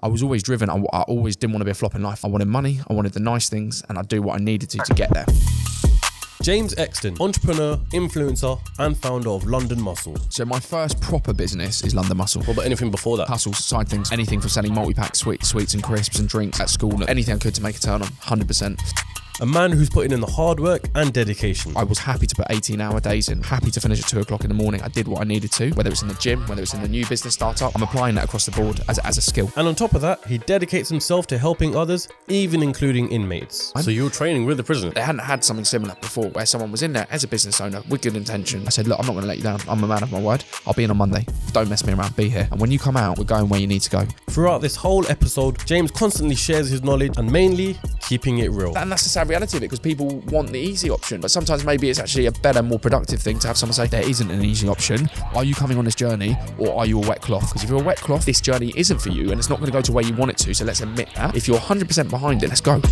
I was always driven. I always didn't want to be a flop in life. I wanted money, I wanted the nice things, and I'd do what I needed to get there. James Exton, entrepreneur, influencer, and founder of London Muscle. So my first proper business is London Muscle. What about anything before that? Hustles, side things, anything from selling multi-pack sweets and crisps and drinks at school, anything I could to make a turn on, 100%. A man who's putting in the hard work and dedication. I was happy to put 18-hour days in, happy to finish at 2 o'clock in the morning. I did what I needed to, whether it's in the gym, whether it's in the new business startup. I'm applying that across the board as a skill. And on top of that, he dedicates himself to helping others, even including inmates. So you were training with the prison. They hadn't had something similar before where someone was in there as a business owner with good intention. I said, look, I'm not going to let you down. I'm a man of my word. I'll be in on Monday. Don't mess me around. Be here. And when you come out, we're going where you need to go. Throughout this whole episode, James constantly shares his knowledge and mainly keeping it real. And that's the sad reality of it, because people want the easy option, but sometimes maybe it's actually a better, more productive thing to have someone say, there isn't an easy option. Are you coming on this journey, or are you a wet cloth? Because if you're a wet cloth, this journey isn't for you and it's not going to go to where you want it to. So let's admit that. If you're 100% behind it, let's go.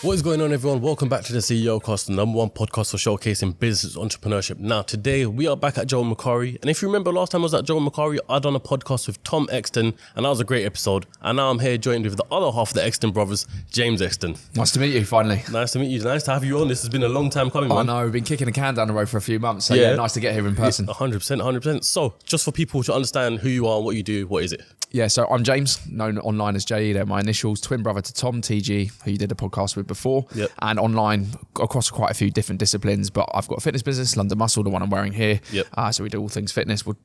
What is going on, everyone? Welcome back to the CEOCAST, the number one podcast for showcasing business entrepreneurship. Now, today we are back at Joe Macquarie. And if you remember last time I was at Joe Macquarie, I done a podcast with Tom Exton, and that was a great episode. And now I'm here joined with the other half of the Exton brothers, James Exton. Nice to meet you, finally. Nice to meet you. Nice to have you on. This has been a long time coming, man. I know, we've been kicking a can down the road for a few months. So yeah, nice to get here in person. 100%. So, just for people to understand who you are and what you do, what is it? Yeah, so I'm James, known online as JE. They're my initials, twin brother to Tom, TG, who you did a podcast with before. Yep. And online across quite a few different disciplines. But I've got a fitness business, London Muscle, the one I'm wearing here. Yep. So we do all things fitness. We'll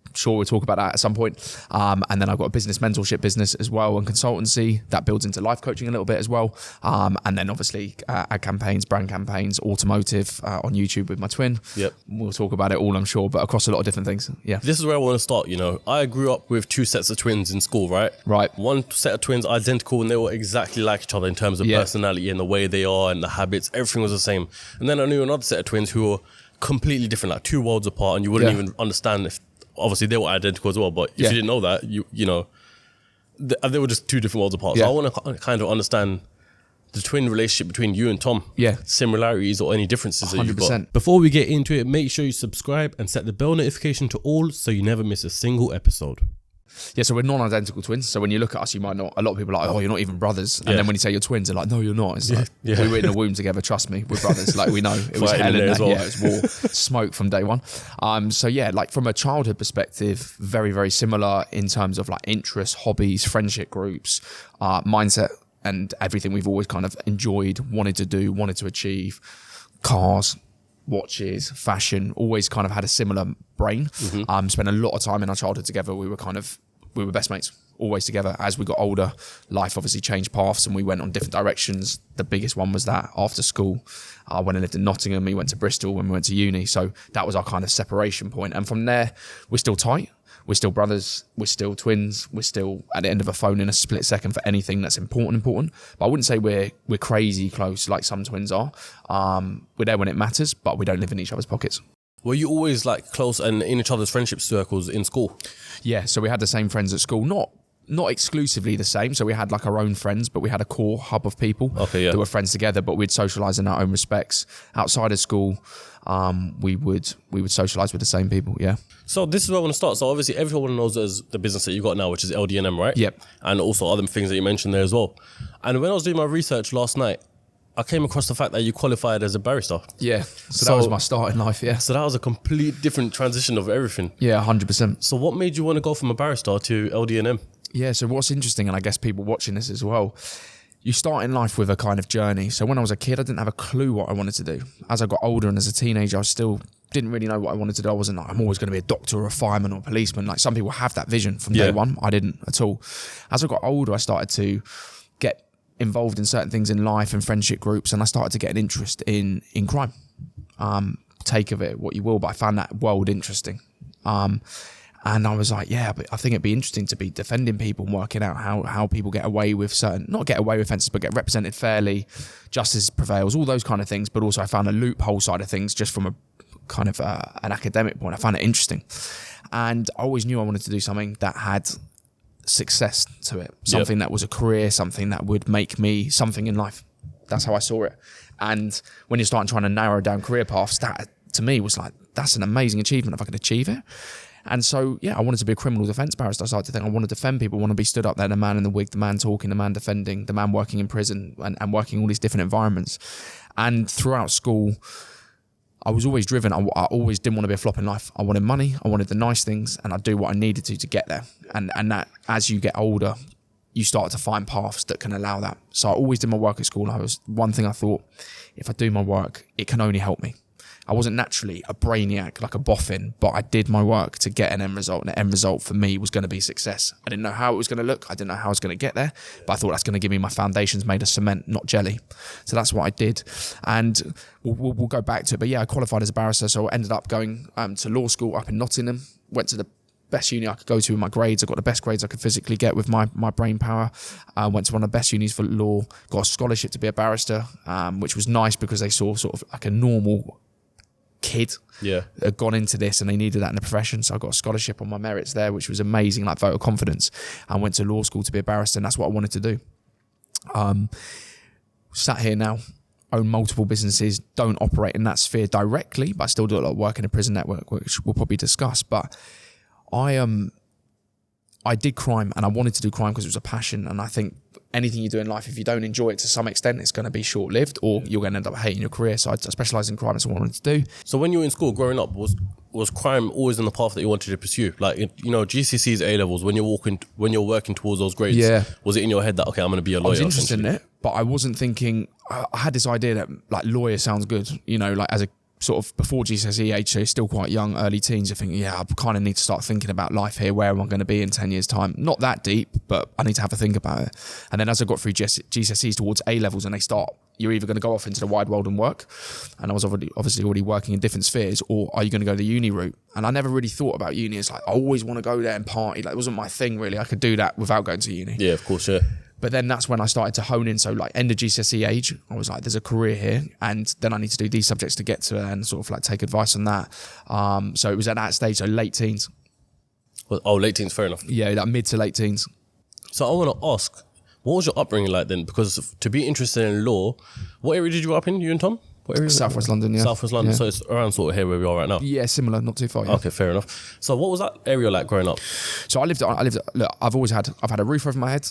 talk about that at some point. And then I've got a business mentorship business as well, and consultancy that builds into life coaching a little bit as well. And then obviously ad campaigns, brand campaigns, automotive on YouTube with my twin. Yep. We'll talk about it all, I'm sure, but across a lot of different things. Yeah. This is where I want to start. I grew up with two sets of twins in school, right? Right. One set of twins identical, and they were exactly like each other in terms of personality and the way they are and the habits. Everything was the same. And then I knew another set of twins who were completely different, like two worlds apart, and you wouldn't even understand if, obviously they were identical as well, but if you didn't know that, they were just two different worlds apart. So I want to kind of understand the twin relationship between you and Tom. Yeah. Similarities or any differences 100%. That you've got. Before we get into it, make sure you subscribe and set the bell notification to all so you never miss a single episode. Yeah, so we're non-identical twins. So when you look at us, you might not. A lot of people are like, "Oh, you're not even brothers." And then when you say you're twins, they're like, "No, you're not." It's like we were in the womb together. Trust me, we're brothers. Like we know it was hell in there as well. Yeah, it was war, smoke from day one. So yeah, like from a childhood perspective, very very similar in terms of like interests, hobbies, friendship groups, mindset, and everything we've always kind of enjoyed, wanted to do, wanted to achieve. Cars, watches, fashion, always kind of had a similar brain. Spent a lot of time in our childhood together. We were best mates, always together. As we got older, life obviously changed paths and we went on different directions. The biggest one was that after school, when I lived in Nottingham, he went to Bristol when we went to uni. So that was our kind of separation point. And from there, we're still tight. We're still brothers. We're still twins. We're still at the end of a phone in a split second for anything that's important. But I wouldn't say we're crazy close like some twins are. We're there when it matters, but we don't live in each other's pockets. Were you always like close and in each other's friendship circles in school? Yeah, so we had the same friends at school, not exclusively the same. So we had like our own friends, but we had a core hub of people that were friends together, but we'd socialise in our own respects. Outside of school, we would socialise with the same people, yeah. So this is where I want to start. So obviously everyone knows there's the business that you got now, which is LDNM, right? Yep. And also other things that you mentioned there as well. And when I was doing my research last night, I came across the fact that you qualified as a barrister. Yeah, so that was my start in life, yeah. So that was a complete different transition of everything. Yeah, 100%. So what made you want to go from a barrister to LDNM? Yeah, so what's interesting, and I guess people watching this as well, you start in life with a kind of journey. So when I was a kid, I didn't have a clue what I wanted to do. As I got older and as a teenager, I still didn't really know what I wanted to do. I wasn't like, I'm always going to be a doctor or a fireman or a policeman. Like some people have that vision from day one. I didn't at all. As I got older, I started to get involved in certain things in life and friendship groups, and I started to get an interest in crime. Take of it what you will, but I found that world interesting. And I was like, yeah, but I think it'd be interesting to be defending people and working out how people get away with not get away with offences, but get represented fairly, justice prevails, all those kind of things. But also I found a loophole side of things just from a kind of an academic point. I found it interesting. And I always knew I wanted to do something that had success to it, something that was a career, something that would make me something in life. That's how I saw it. And when you're starting trying to narrow down career paths, that to me was like, that's an amazing achievement if I could achieve it. And so, I wanted to be a criminal defence barrister. I started to think I want to defend people, I want to be stood up there, the man in the wig, the man talking, the man defending, the man working in prison and working in all these different environments. And throughout school, I was always driven. I always didn't want to be a flop in life. I wanted money, I wanted the nice things, and I'd do what I needed to get there. And that, as you get older, you start to find paths that can allow that. So I always did my work at school. One thing I thought, if I do my work, it can only help me. I wasn't naturally a brainiac, like a boffin, but I did my work to get an end result. And the end result for me was going to be success. I didn't know how it was going to look. I didn't know how I was going to get there, but I thought that's going to give me my foundations made of cement, not jelly. So that's what I did. And we'll go back to it. But I qualified as a barrister. So I ended up going to law school up in Nottingham, went to the best uni I could go to with my grades. I got the best grades I could physically get with my brain power. Went to one of the best unis for law, got a scholarship to be a barrister, which was nice because they saw sort of like a normal kid had gone into this and they needed that in the profession. So I got a scholarship on my merits there, which was amazing, like vote of confidence. I went to law school to be a barrister, and that's what I wanted to do. Sat here now, own multiple businesses, don't operate in that sphere directly, but I still do a lot of work in a prison network, which we'll probably discuss. But I did crime, and I wanted to do crime because it was a passion. And I think anything you do in life, if you don't enjoy it to some extent, it's going to be short-lived, or you're going to end up hating your career. So I specialised in crime. That's what I wanted to do. So when you were in school growing up, was crime always in the path that you wanted to pursue? Like, GCSEs, A-levels, when you're working towards those grades, was it in your head that, okay, I'm going to be a lawyer? I was interested in it, but I wasn't thinking, I had this idea that like lawyer sounds good, like as a sort of before GCSE age, so still quite young, early teens, you're thinking, I kind of need to start thinking about life here. Where am I going to be in 10 years' time? Not that deep, but I need to have a think about it. And then as I got through GCSEs towards A-levels, and you're either going to go off into the wide world and work, and I was obviously already working in different spheres, or are you going to go the uni route? And I never really thought about uni. It's like, I always want to go there and party. Like, it wasn't my thing, really. I could do that without going to uni. Yeah, of course, yeah. But then that's when I started to hone in. So like end of GCSE age, I was like, there's a career here, and then I need to do these subjects to get to it and sort of like take advice on that. So it was at that stage, so late teens. Well, late teens, fair enough. Yeah, like mid to late teens. So I want to ask, what was your upbringing like then? Because to be interested in law, what area did you grow up in, you and Tom? What area? Southwest London, yeah. Southwest London, yeah. So it's around sort of here where we are right now? Yeah, similar, not too far. Yeah. Okay, fair enough. So what was that area like growing up? So look, I've had a roof over my head.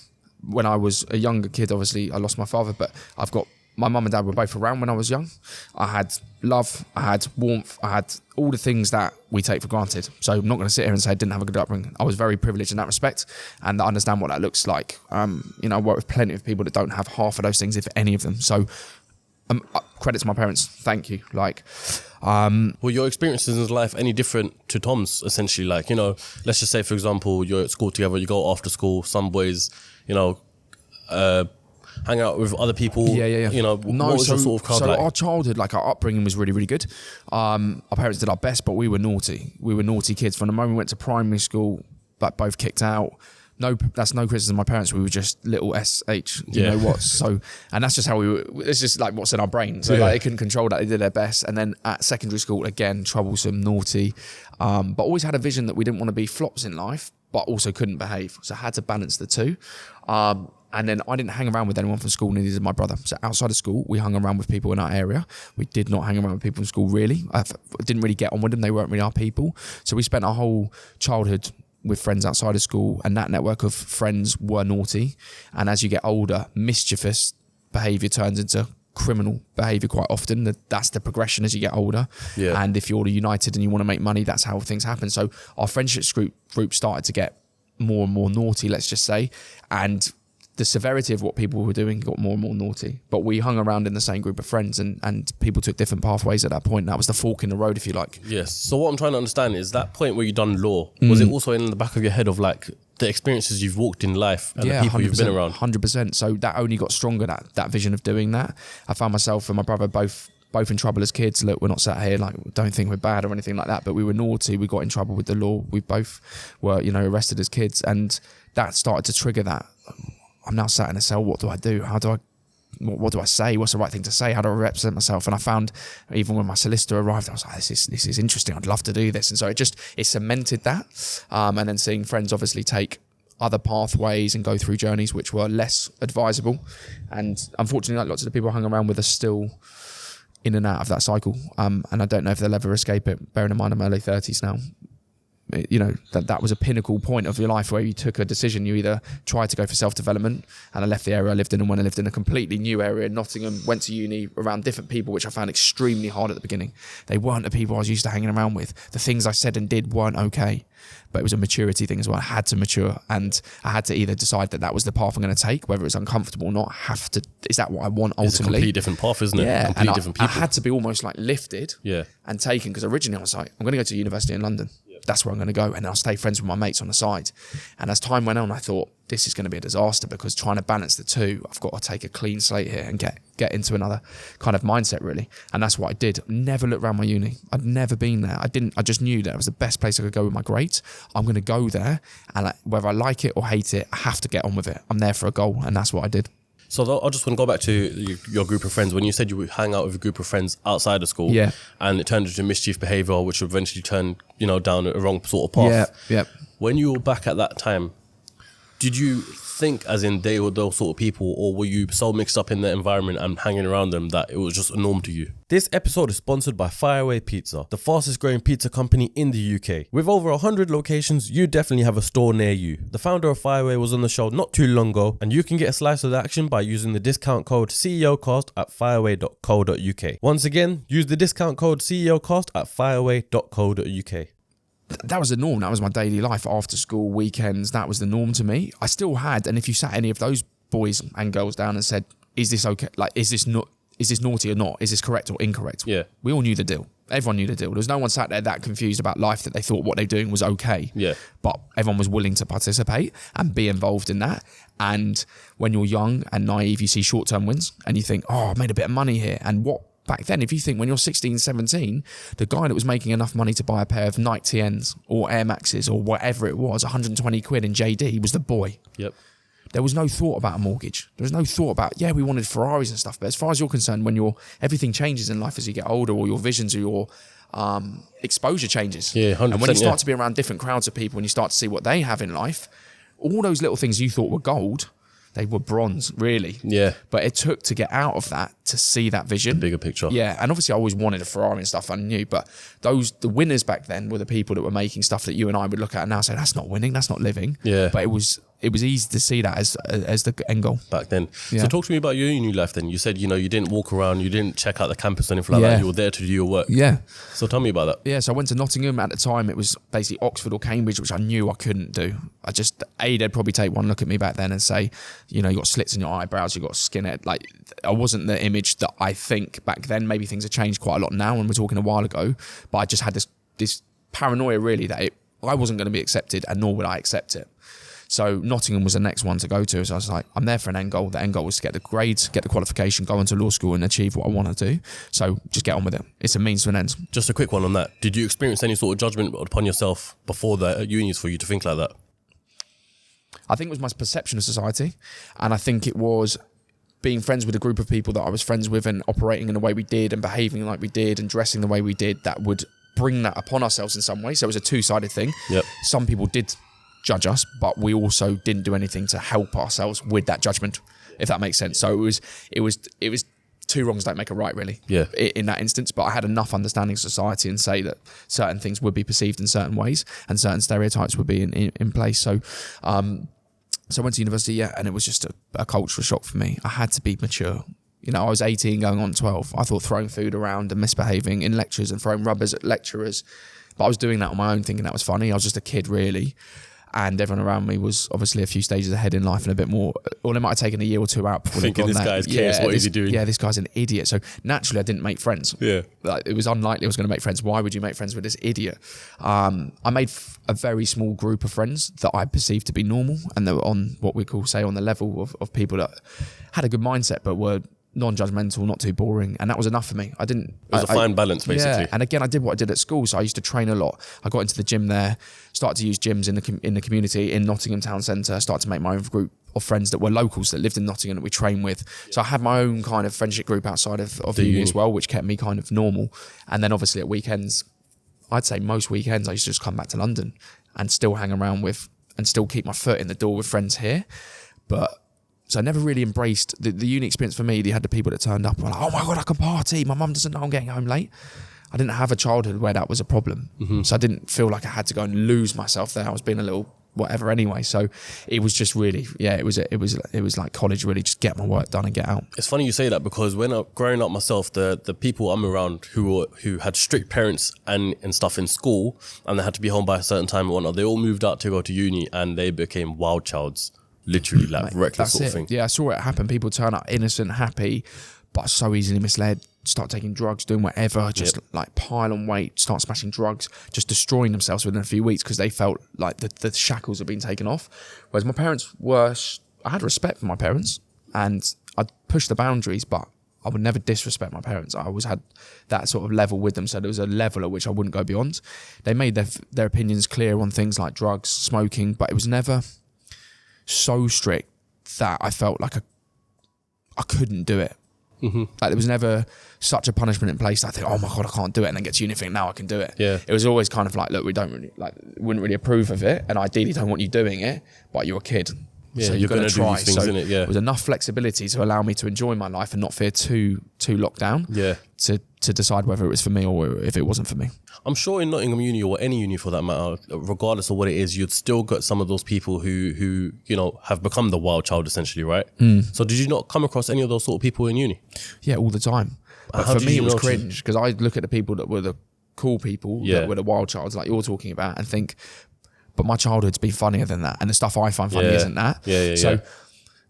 When I was a younger kid, obviously I lost my father, but I've got my mum and dad were both around when I was young. I had love, I had warmth, I had all the things that we take for granted. So I'm not going to sit here and say I didn't have a good upbringing. I was very privileged in that respect, and I understand what that looks like. I work with plenty of people that don't have half of those things, if any of them. So credit to my parents. Thank you. Were your experiences in life any different to Tom's, essentially? Like, let's just say, for example, you're at school together, you go after school, some boys, hang out with other people. Yeah. What was your sort of crowd like? Our childhood, our upbringing was really, really good. Our parents did our best, but we were naughty. We were naughty kids. From the moment we went to primary school, but both kicked out. No, that's no criticism of my parents. We were just little SH, you know what? So, and that's just how we were. It's just like what's in our brain. So they couldn't control that. They did their best. And then at secondary school, again, troublesome, naughty, but always had a vision that we didn't want to be flops in life, but also couldn't behave. So I had to balance the two. And then I didn't hang around with anyone from school, neither did my brother. So outside of school, we hung around with people in our area. We did not hang around with people in school, really. I didn't really get on with them. They weren't really our people. So we spent our whole childhood with friends outside of school, and that network of friends were naughty. And as you get older, mischievous behaviour turns into criminal behaviour quite often. That's the progression as you get older. Yeah. And if you're united and you want to make money, that's how things happen. So our friendships group started to get more and more naughty, let's just say. And the severity of what people were doing got more and more naughty. But we hung around in the same group of friends, and people took different pathways at that point. That was the fork in the road, if you like. Yes. So what I'm trying to understand is that point where you done law, was it also in the back of your head of like the experiences you've walked in life and the people you've been around? 100%. So that only got stronger, that vision of doing that. I found myself and my brother both in trouble as kids. Look, we're not sat here don't think we're bad or anything like that, but we were naughty. We got in trouble with the law. We both were, arrested as kids, and that started to trigger that. I'm now sat in a cell. What do I do? What do I say? What's the right thing to say? How do I represent myself? And I found, even when my solicitor arrived, I was like, this is interesting. I'd love to do this. And so it cemented that. And then seeing friends obviously take other pathways and go through journeys which were less advisable. And unfortunately, lots of the people I hung around with are still in and out of that cycle. And I don't know if they'll ever escape it, bearing in mind I'm early 30s now. you know, that was a pinnacle point of your life where you took a decision. You either tried to go for self-development, and I left the area I lived in and went and lived in a completely new area in Nottingham, went to uni around different people, which I found extremely hard at the beginning. They weren't the people I was used to hanging around with. The things I said and did weren't okay, but it was a maturity thing as well. I had to mature, and I had to either decide that was the path I'm going to take, whether it's uncomfortable or not. Is that what I want ultimately? It's a completely different path, isn't it? Yeah, completely and different people. I had to be almost like lifted and taken, because originally I was like, I'm going to go to university in London. That's where I'm going to go, and I'll stay friends with my mates on the side. And as time went on, I thought, this is going to be a disaster, because trying to balance the two, I've got to take a clean slate here and get into another kind of mindset, really. And that's what I did. Never looked around my uni. I'd never been there. I just knew that it was the best place I could go with my grades. I'm going to go there, and whether I like it or hate it, I have to get on with it. I'm there for a goal, and that's what I did. So I just want to go back to your group of friends. When you said you would hang out with a group of friends outside of school, and it turned into mischief behaviour, which would eventually turn, you know, down a wrong sort of path. Yeah. When you were back at that time, did you think as in they were those sort of people, or were you so mixed up in the environment and hanging around them that it was just a norm to you? This episode is sponsored by Fireaway Pizza, the fastest growing pizza company in the UK. With over 100 locations, you definitely have a store near you. The founder of Fireaway was on the show not too long ago, and you can get a slice of the action by using the discount code CEOCAST at fireaway.co.uk. Once again, use the discount code CEOCAST at fireaway.co.uk. That was the norm. That was my daily life. After school, weekends, that was the norm to me. I still had, and if you sat any of those boys and girls down and said, is this okay? Like, is this naughty or not? Is this correct or incorrect? Yeah. We all knew the deal. Everyone knew the deal. There was no one sat there that confused about life that they thought what they were doing was okay. Yeah. But everyone was willing to participate and be involved in that. And when you're young and naive, you see short-term wins and you think, oh, I made a bit of money here. And what back then, if you think when you're 16, 17, the guy that was making enough money to buy a pair of Nike TNs or Air Maxes or whatever it was, 120 quid in JD, was the boy. Yep. There was no thought about a mortgage. There was no thought about, we wanted Ferraris and stuff. But as far as you're concerned, when everything changes in life as you get older, or your visions or your exposure changes. Yeah, 100%. And when you start to be around different crowds of people and you start to see what they have in life, all those little things you thought were gold, they were bronze, really. Yeah. But it took to get out of that to see that vision. The bigger picture. Yeah. And obviously I always wanted a Ferrari and stuff, I knew. But the winners back then were the people that were making stuff that you and I would look at now and say, that's not winning, that's not living. Yeah. But it was easy to see that as the end goal. Back then. Yeah. So talk to me about your uni life then. You said, you didn't walk around, you didn't check out the campus or anything like that. You were there to do your work. Yeah. So tell me about that. Yeah. So I went to Nottingham. At the time, it was basically Oxford or Cambridge, which I knew I couldn't do. They'd probably take one look at me back then and say, you got slits in your eyebrows, you got skinhead. Like, I wasn't the image that I think back then. Maybe things have changed quite a lot now, and we're talking a while ago. But I just had this paranoia really that I wasn't going to be accepted, and nor would I accept it. So Nottingham was the next one to go to. So I was like, I'm there for an end goal. The end goal was to get the grades, get the qualification, go into law school and achieve what I want to do. So just get on with it. It's a means to an end. Just a quick one on that. Did you experience any sort of judgment upon yourself before the unis for you to think like that? I think it was my perception of society. And I think it was being friends with a group of people that I was friends with and operating in the way we did and behaving like we did and dressing the way we did that would bring that upon ourselves in some way. So it was a two-sided thing. Yep. Some people did judge us, but we also didn't do anything to help ourselves with that judgment, if that makes sense. So it was two wrongs don't make a right, really. Yeah. In that instance, but I had enough understanding of society and say that certain things would be perceived in certain ways and certain stereotypes would be in place. So I went to university, and it was just a cultural shock for me. I had to be mature. I was 18 going on 12. I thought throwing food around and misbehaving in lectures and throwing rubbers at lecturers, but I was doing that on my own, thinking that was funny. I was just a kid, really. And everyone around me was obviously a few stages ahead in life and a bit more, or they might have taken a year or two out before thinking this guy's chaos, what is he doing? Yeah, this guy's an idiot. So naturally I didn't make friends. Yeah. It was unlikely I was going to make friends. Why would you make friends with this idiot? I made a very small group of friends that I perceived to be normal, and they were on what we call, say, on the level of people that had a good mindset but were non-judgmental, not too boring, and that was enough for me. It was a fine balance, basically. Yeah. And again, I did what I did at school, so I used to train a lot. I got into the gym there, started to use gyms in the community in Nottingham Town Centre, started to make my own group of friends that were locals that lived in Nottingham that we trained with. So I had my own kind of friendship group outside of the uni as well, which kept me kind of normal. And then obviously at weekends, I'd say most weekends, I used to just come back to London and still hang around with and still keep my foot in the door with friends here. So I never really embraced the uni experience for me. They had the people that turned up and were like, oh my God, I can party. My mum doesn't know I'm getting home late. I didn't have a childhood where that was a problem. So I didn't feel like I had to go and lose myself there. I was being a little whatever anyway. So it was just really, it was like college, really just get my work done and get out. It's funny you say that, because when growing up myself, the people I'm around who had strict parents and stuff in school, and they had to be home by a certain time and whatnot, they all moved out to go to uni, and they became wild childs, literally, like reckless sort of thing. Yeah, I saw it happen. People turn up innocent, happy, but so easily misled, start taking drugs, doing whatever, just like pile on weight, start smashing drugs, just destroying themselves within a few weeks because they felt like the shackles had been taken off. Whereas my parents I had respect for my parents, and I'd push the boundaries, but I would never disrespect my parents. I always had that sort of level with them. So there was a level at which I wouldn't go beyond. They made their opinions clear on things like drugs, smoking, but it was never so strict that I felt like I couldn't do it. Like there was never such a punishment in place that I think, oh my God, I can't do it, and then get to uni and think, now I can do it. Yeah. It was always kind of like, look, we don't really wouldn't really approve of it, and ideally don't want you doing it, but you're a kid. Yeah, so you're going to try. Do these things, so innit? Yeah. There was enough flexibility to allow me to enjoy my life and not feel too locked down. Yeah. To decide whether it was for me or if it wasn't for me. I'm sure in Nottingham Uni, or any uni for that matter, regardless of what it is, you'd still got some of those people who have become the wild child essentially, right? So did you not come across any of those sort of people in uni? Yeah, all the time. But for me, it was cringe, because I look at the people that were the cool people, that were the wild childs, like you're talking about, and think, but my childhood's been funnier than that, and the stuff I find funny isn't that. So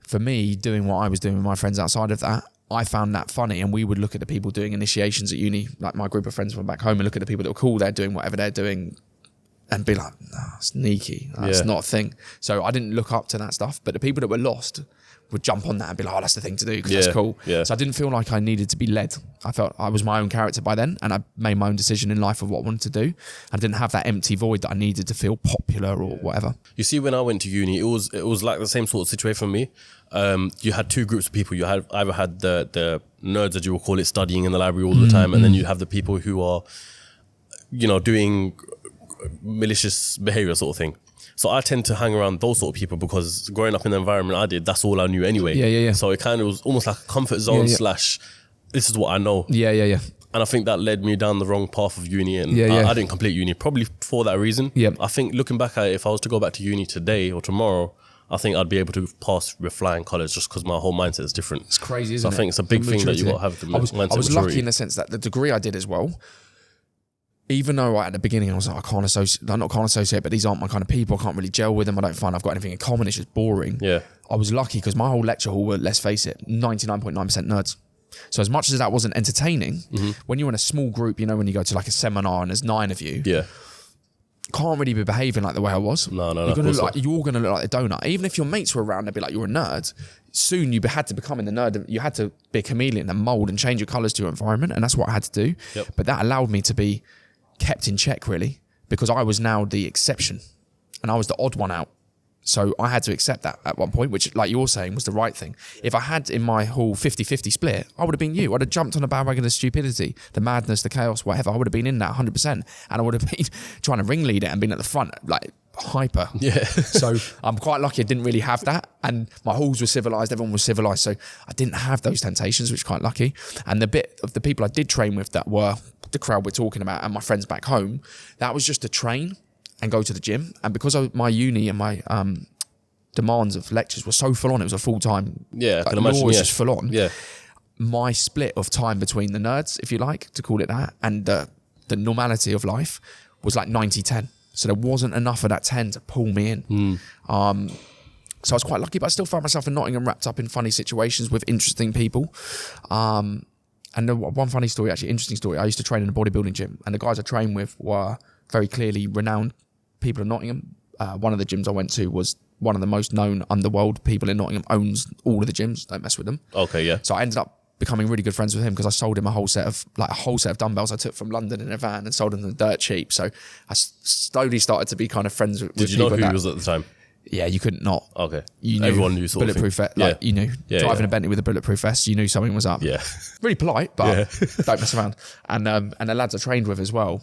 for me, doing what I was doing with my friends outside of that, I found that funny, and we would look at the people doing initiations at uni, like my group of friends from back home, and look at the people that were cool, they're doing whatever they're doing, and be like, nah, sneaky, that's not a thing. So I didn't look up to that stuff, but the people that were lost would jump on that and be like, oh, that's the thing to do, because that's cool. So I didn't feel like I needed to be led. I felt I was my own character by then, and I made my own decision in life of what I wanted to do. I didn't have that empty void that I needed to feel popular or whatever. You see, when I went to uni, it was like the same sort of situation for me. You had two groups of people. You had either had the nerds, as you will call it, studying in the library all the time, and then you have the people who are, doing malicious behavior sort of thing. So I tend to hang around those sort of people, because growing up in the environment I did, that's all I knew anyway. So it kind of was almost like a comfort zone / this is what I know. And I think that led me down the wrong path of uni, and I didn't complete uni probably for that reason. I think looking back at it, if I was to go back to uni today or tomorrow, I think I'd be able to pass with flying colours, just because my whole mindset is different. It's crazy, isn't it? I think it's a big thing that you got to have the mindset. I was lucky in the sense that the degree I did as well, even though at the beginning I was like, I can't associate, but these aren't my kind of people, I can't really gel with them, I don't find I've got anything in common, it's just boring. I was lucky because my whole lecture hall were, let's face it, 99.9% nerds. So as much as that wasn't entertaining, when you're in a small group, when you go to like a seminar and there's 9 of you, can't really be behaving like the way I was. No, you're gonna look like a donut. Even if your mates were around, they'd be like, you're a nerd. Soon you had to become in the nerd. You had to be a chameleon and mold and change your colours to your environment, and that's what I had to do. But that allowed me to be kept in check, really, because I was now the exception and I was the odd one out. So I had to accept that at one point, which, like you're saying, was the right thing. If I had in my whole 50-50 split, I would have been you. I'd have jumped on a bandwagon of stupidity, the madness, the chaos, whatever. I would have been in that 100%, and I would have been trying to ringlead it and been at the front, like hyper. So I'm quite lucky I didn't really have that, and my halls were civilized, everyone was civilized, so I didn't have those temptations, which is quite lucky. And the bit of the people I did train with that were the crowd we're talking about and my friends back home, that was just to train and go to the gym. And because my uni and my demands of lectures were so full on, it was a full-time, I can imagine, was just full on. My split of time between the nerds, if you like to call it that, and the normality of life was like 90-10. So there wasn't enough of that 10 to pull me in. So I was quite lucky, but I still found myself in Nottingham wrapped up in funny situations with interesting people. And one funny story, actually interesting story, I used to train in a bodybuilding gym, and the guys I trained with were very clearly renowned people in Nottingham. One of the gyms I went to was one of the most known underworld people in Nottingham, owns all of the gyms, don't mess with them. So I ended up becoming really good friends with him because I sold him a whole set of dumbbells I took from London in a van and sold them dirt cheap. So I slowly started to be kind of friends with people. Did you know who he was at the time? Yeah, you couldn't not. Okay. You knew everyone knew, sort bulletproof vest. Like, you knew driving a Bentley with a bulletproof vest, you knew something was up. Really polite, but don't mess around. And the lads I trained with as well,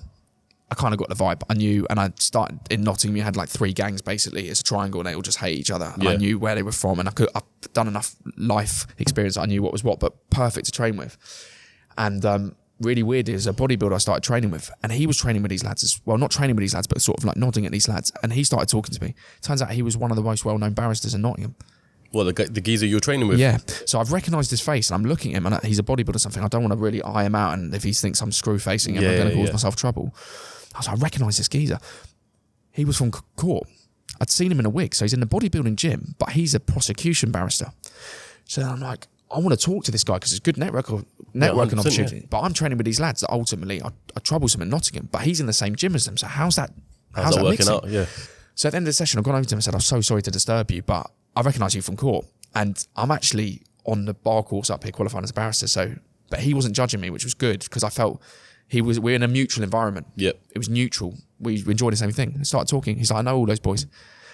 I kind of got the vibe. I knew, and I started in Nottingham. You had like 3 gangs basically. It's a triangle, and they all just hate each other. And I knew where they were from, and I've done enough life experience. I knew what was what, but perfect to train with. And really weird is a bodybuilder I started training with, and he was training with these lads not training with these lads, but sort of like nodding at these lads. And he started talking to me. Turns out he was one of the most well-known barristers in Nottingham. Well, the geezer you were training with? Yeah. So I've recognised his face, and I'm looking at him, and he's a bodybuilder or something. I don't want to really eye him out, and if he thinks I'm screw-facing him, I'm going to cause myself trouble. So I recognise this geezer. He was from court. I'd seen him in a wig, so he's in the bodybuilding gym, but he's a prosecution barrister. So I'm like, I want to talk to this guy because it's good networking opportunity. Yeah. But I'm training with these lads that ultimately are troublesome at Nottingham, but he's in the same gym as them. So how's that working mixing? Out? Yeah. So at the end of the session, I've gone over to him and said, I'm so sorry to disturb you, but I recognise you from court. And I'm actually on the bar course up here qualifying as a barrister. But he wasn't judging me, which was good because I felt we're in a mutual environment. Yep. It was neutral. We enjoyed the same thing. I started talking. He's like, I know all those boys.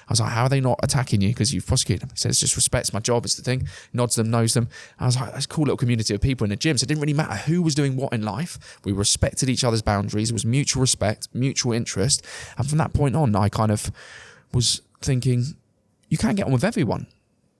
I was like, how are they not attacking you because you've prosecuted them? He says, just respects my job. It's the thing. Nods them, knows them. And I was like, that's a cool little community of people in the gym. So it didn't really matter who was doing what in life. We respected each other's boundaries. It was mutual respect, mutual interest. And from that point on, I kind of was thinking, you can get on with everyone.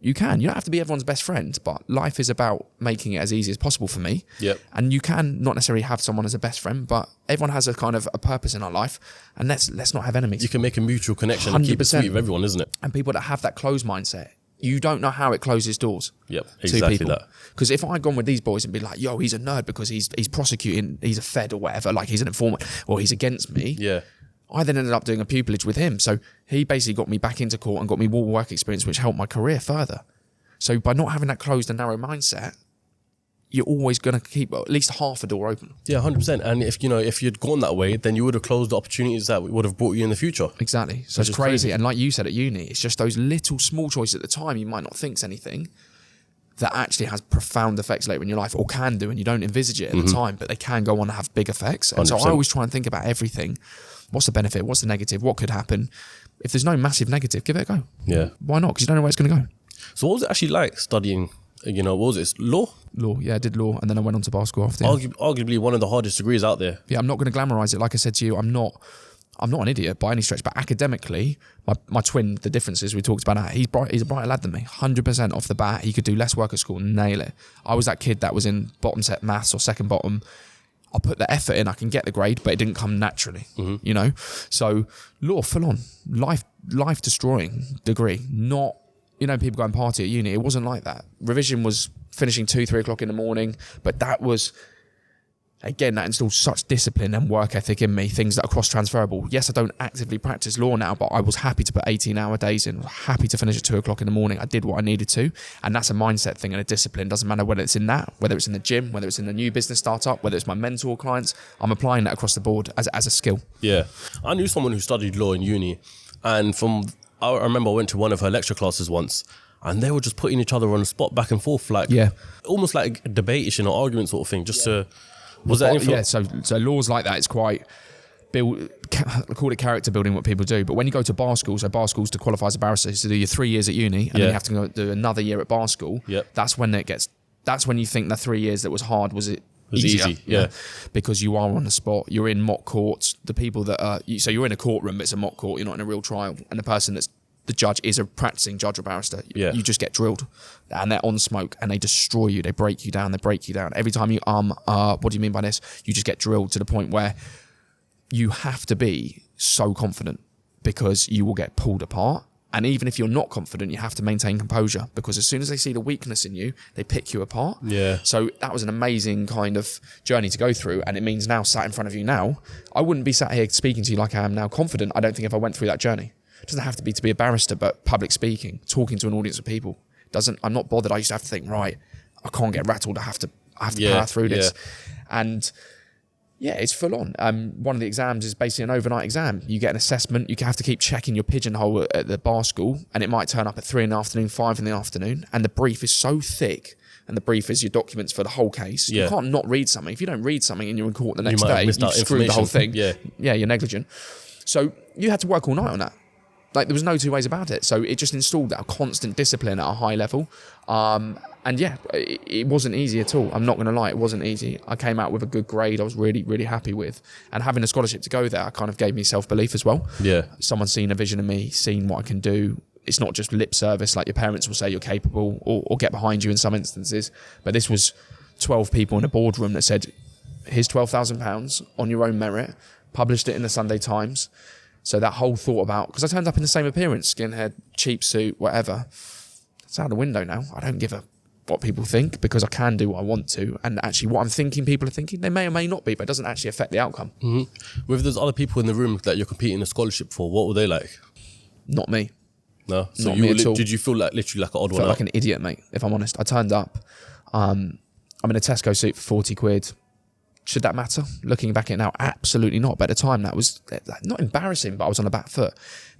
You can. You don't have to be everyone's best friend, but life is about making it as easy as possible for me. Yep. And you can not necessarily have someone as a best friend, but everyone has a kind of a purpose in our life, and let's not have enemies. You can make a mutual connection 100%. And keep it sweet with everyone, isn't it? And people that have that closed mindset, you don't know how it closes doors. Yep, exactly to people. that. Because if I'd gone with these boys and be like, yo, he's a nerd because he's prosecuting, he's a fed or whatever, like he's an informant or he's against me. Yeah. I then ended up doing a pupillage with him. So he basically got me back into court and got me more work experience, which helped my career further. So by not having that closed and narrow mindset, you're always going to keep at least half a door open. Yeah, 100%. And if you'd gone that way, then you would have closed the opportunities that would have brought you in the future. Exactly. So it's crazy. And like you said at uni, it's just those little small choices at the time you might not think's anything that actually has profound effects later in your life, or can do, and you don't envisage it at the time, but they can go on to have big effects. And 100%. So I always try and think about everything. What's the benefit? What's the negative? What could happen? If there's no massive negative, give it a go. Yeah. Why not? Because you don't know where it's going to go. So what was it actually like studying, what was it? Law? Law, yeah, I did law, and then I went on to bar school after. Arguably one of the hardest degrees out there. Yeah, I'm not going to glamorise it. Like I said to you, I'm not an idiot by any stretch, but academically, my twin, the differences we talked about, he's a brighter lad than me, 100% off the bat. He could do less work at school and nail it. I was that kid that was in bottom set maths or second bottom. I put the effort in, I can get the grade, but it didn't come naturally, So law, full on, life destroying degree, not, people go and party at uni. It wasn't like that. Revision was finishing 2-3 o'clock in the morning, but that was, again, that instilled such discipline and work ethic in me, things that are cross-transferable. Yes, I don't actively practice law now, but I was happy to put 18-hour days in, happy to finish at 2 o'clock in the morning. I did what I needed to, and that's a mindset thing and a discipline. Doesn't matter whether it's in that, whether it's in the gym, whether it's in the new business startup, whether it's my mentor clients, I'm applying that across the board as a skill. Yeah. I knew someone who studied law in uni, and I remember I went to one of her lecture classes once, and they were just putting each other on the spot back and forth, almost like a debate-ish, argument sort of thing, just to... Was that anything? Yeah, so laws like that, it's quite I call it character building, what people do. But when you go to bar school, so bar school's to qualify as a barrister, is to do your 3 years at uni, and then you have to go do another year at bar school. Yep. That's when you think the 3 years that was hard was easier. Yeah. Because you are on the spot, you're in mock courts, the people that are, so you're in a courtroom, but it's a mock court, you're not in a real trial, and the person that's the judge is a practicing judge or barrister. Yeah. You just get drilled, and they're on smoke, and they destroy you. They break you down. Every time you what do you mean by this? You just get drilled to the point where you have to be so confident because you will get pulled apart. And even if you're not confident, you have to maintain composure, because as soon as they see the weakness in you, they pick you apart. Yeah. So that was an amazing kind of journey to go through. And it means now, sat in front of you now, I wouldn't be sat here speaking to you like I am now, confident, I don't think, if I went through that journey. It doesn't have to be a barrister, but public speaking, talking to an audience of people. I'm not bothered. I used to have to think, right, I can't get rattled. I have to power through this. And yeah, it's full on. One of the exams is basically an overnight exam. You get an assessment. You have to keep checking your pigeonhole at the bar school, and it might turn up at 3 in the afternoon, 5 in the afternoon. And the brief is so thick, and the brief is your documents for the whole case. Yeah. You can't not read something. If you don't read something and you're in court the next day, you've screwed the whole thing. Yeah, you're negligent. So you had to work all night on that. Like, there was no two ways about it. So it just installed that constant discipline at a high level. And yeah, it wasn't easy at all. I'm not going to lie, it wasn't easy. I came out with a good grade I was really, really happy with. And having a scholarship to go there kind of gave me self-belief as well. Yeah. Someone's seen a vision in me, seen what I can do. It's not just lip service, like your parents will say you're capable or get behind you in some instances. But this was 12 people in a boardroom that said, here's £12,000 on your own merit, published it in the Sunday Times. So that whole thought about, because I turned up in the same appearance, skinhead, cheap suit, whatever. It's out the window now. I don't give a what people think, because I can do what I want to, and actually what I'm thinking people are thinking, they may or may not be, but it doesn't actually affect the outcome. With those other people in the room that you're competing a scholarship for, what were they like? Not me. No? So not me at all. Did you feel like literally like an odd one out? Like an idiot, mate, if I'm honest. I turned up, I'm in a Tesco suit for 40 quid. Should that matter? Looking back at it now, absolutely not. But at the time, that was not embarrassing, but I was on the back foot.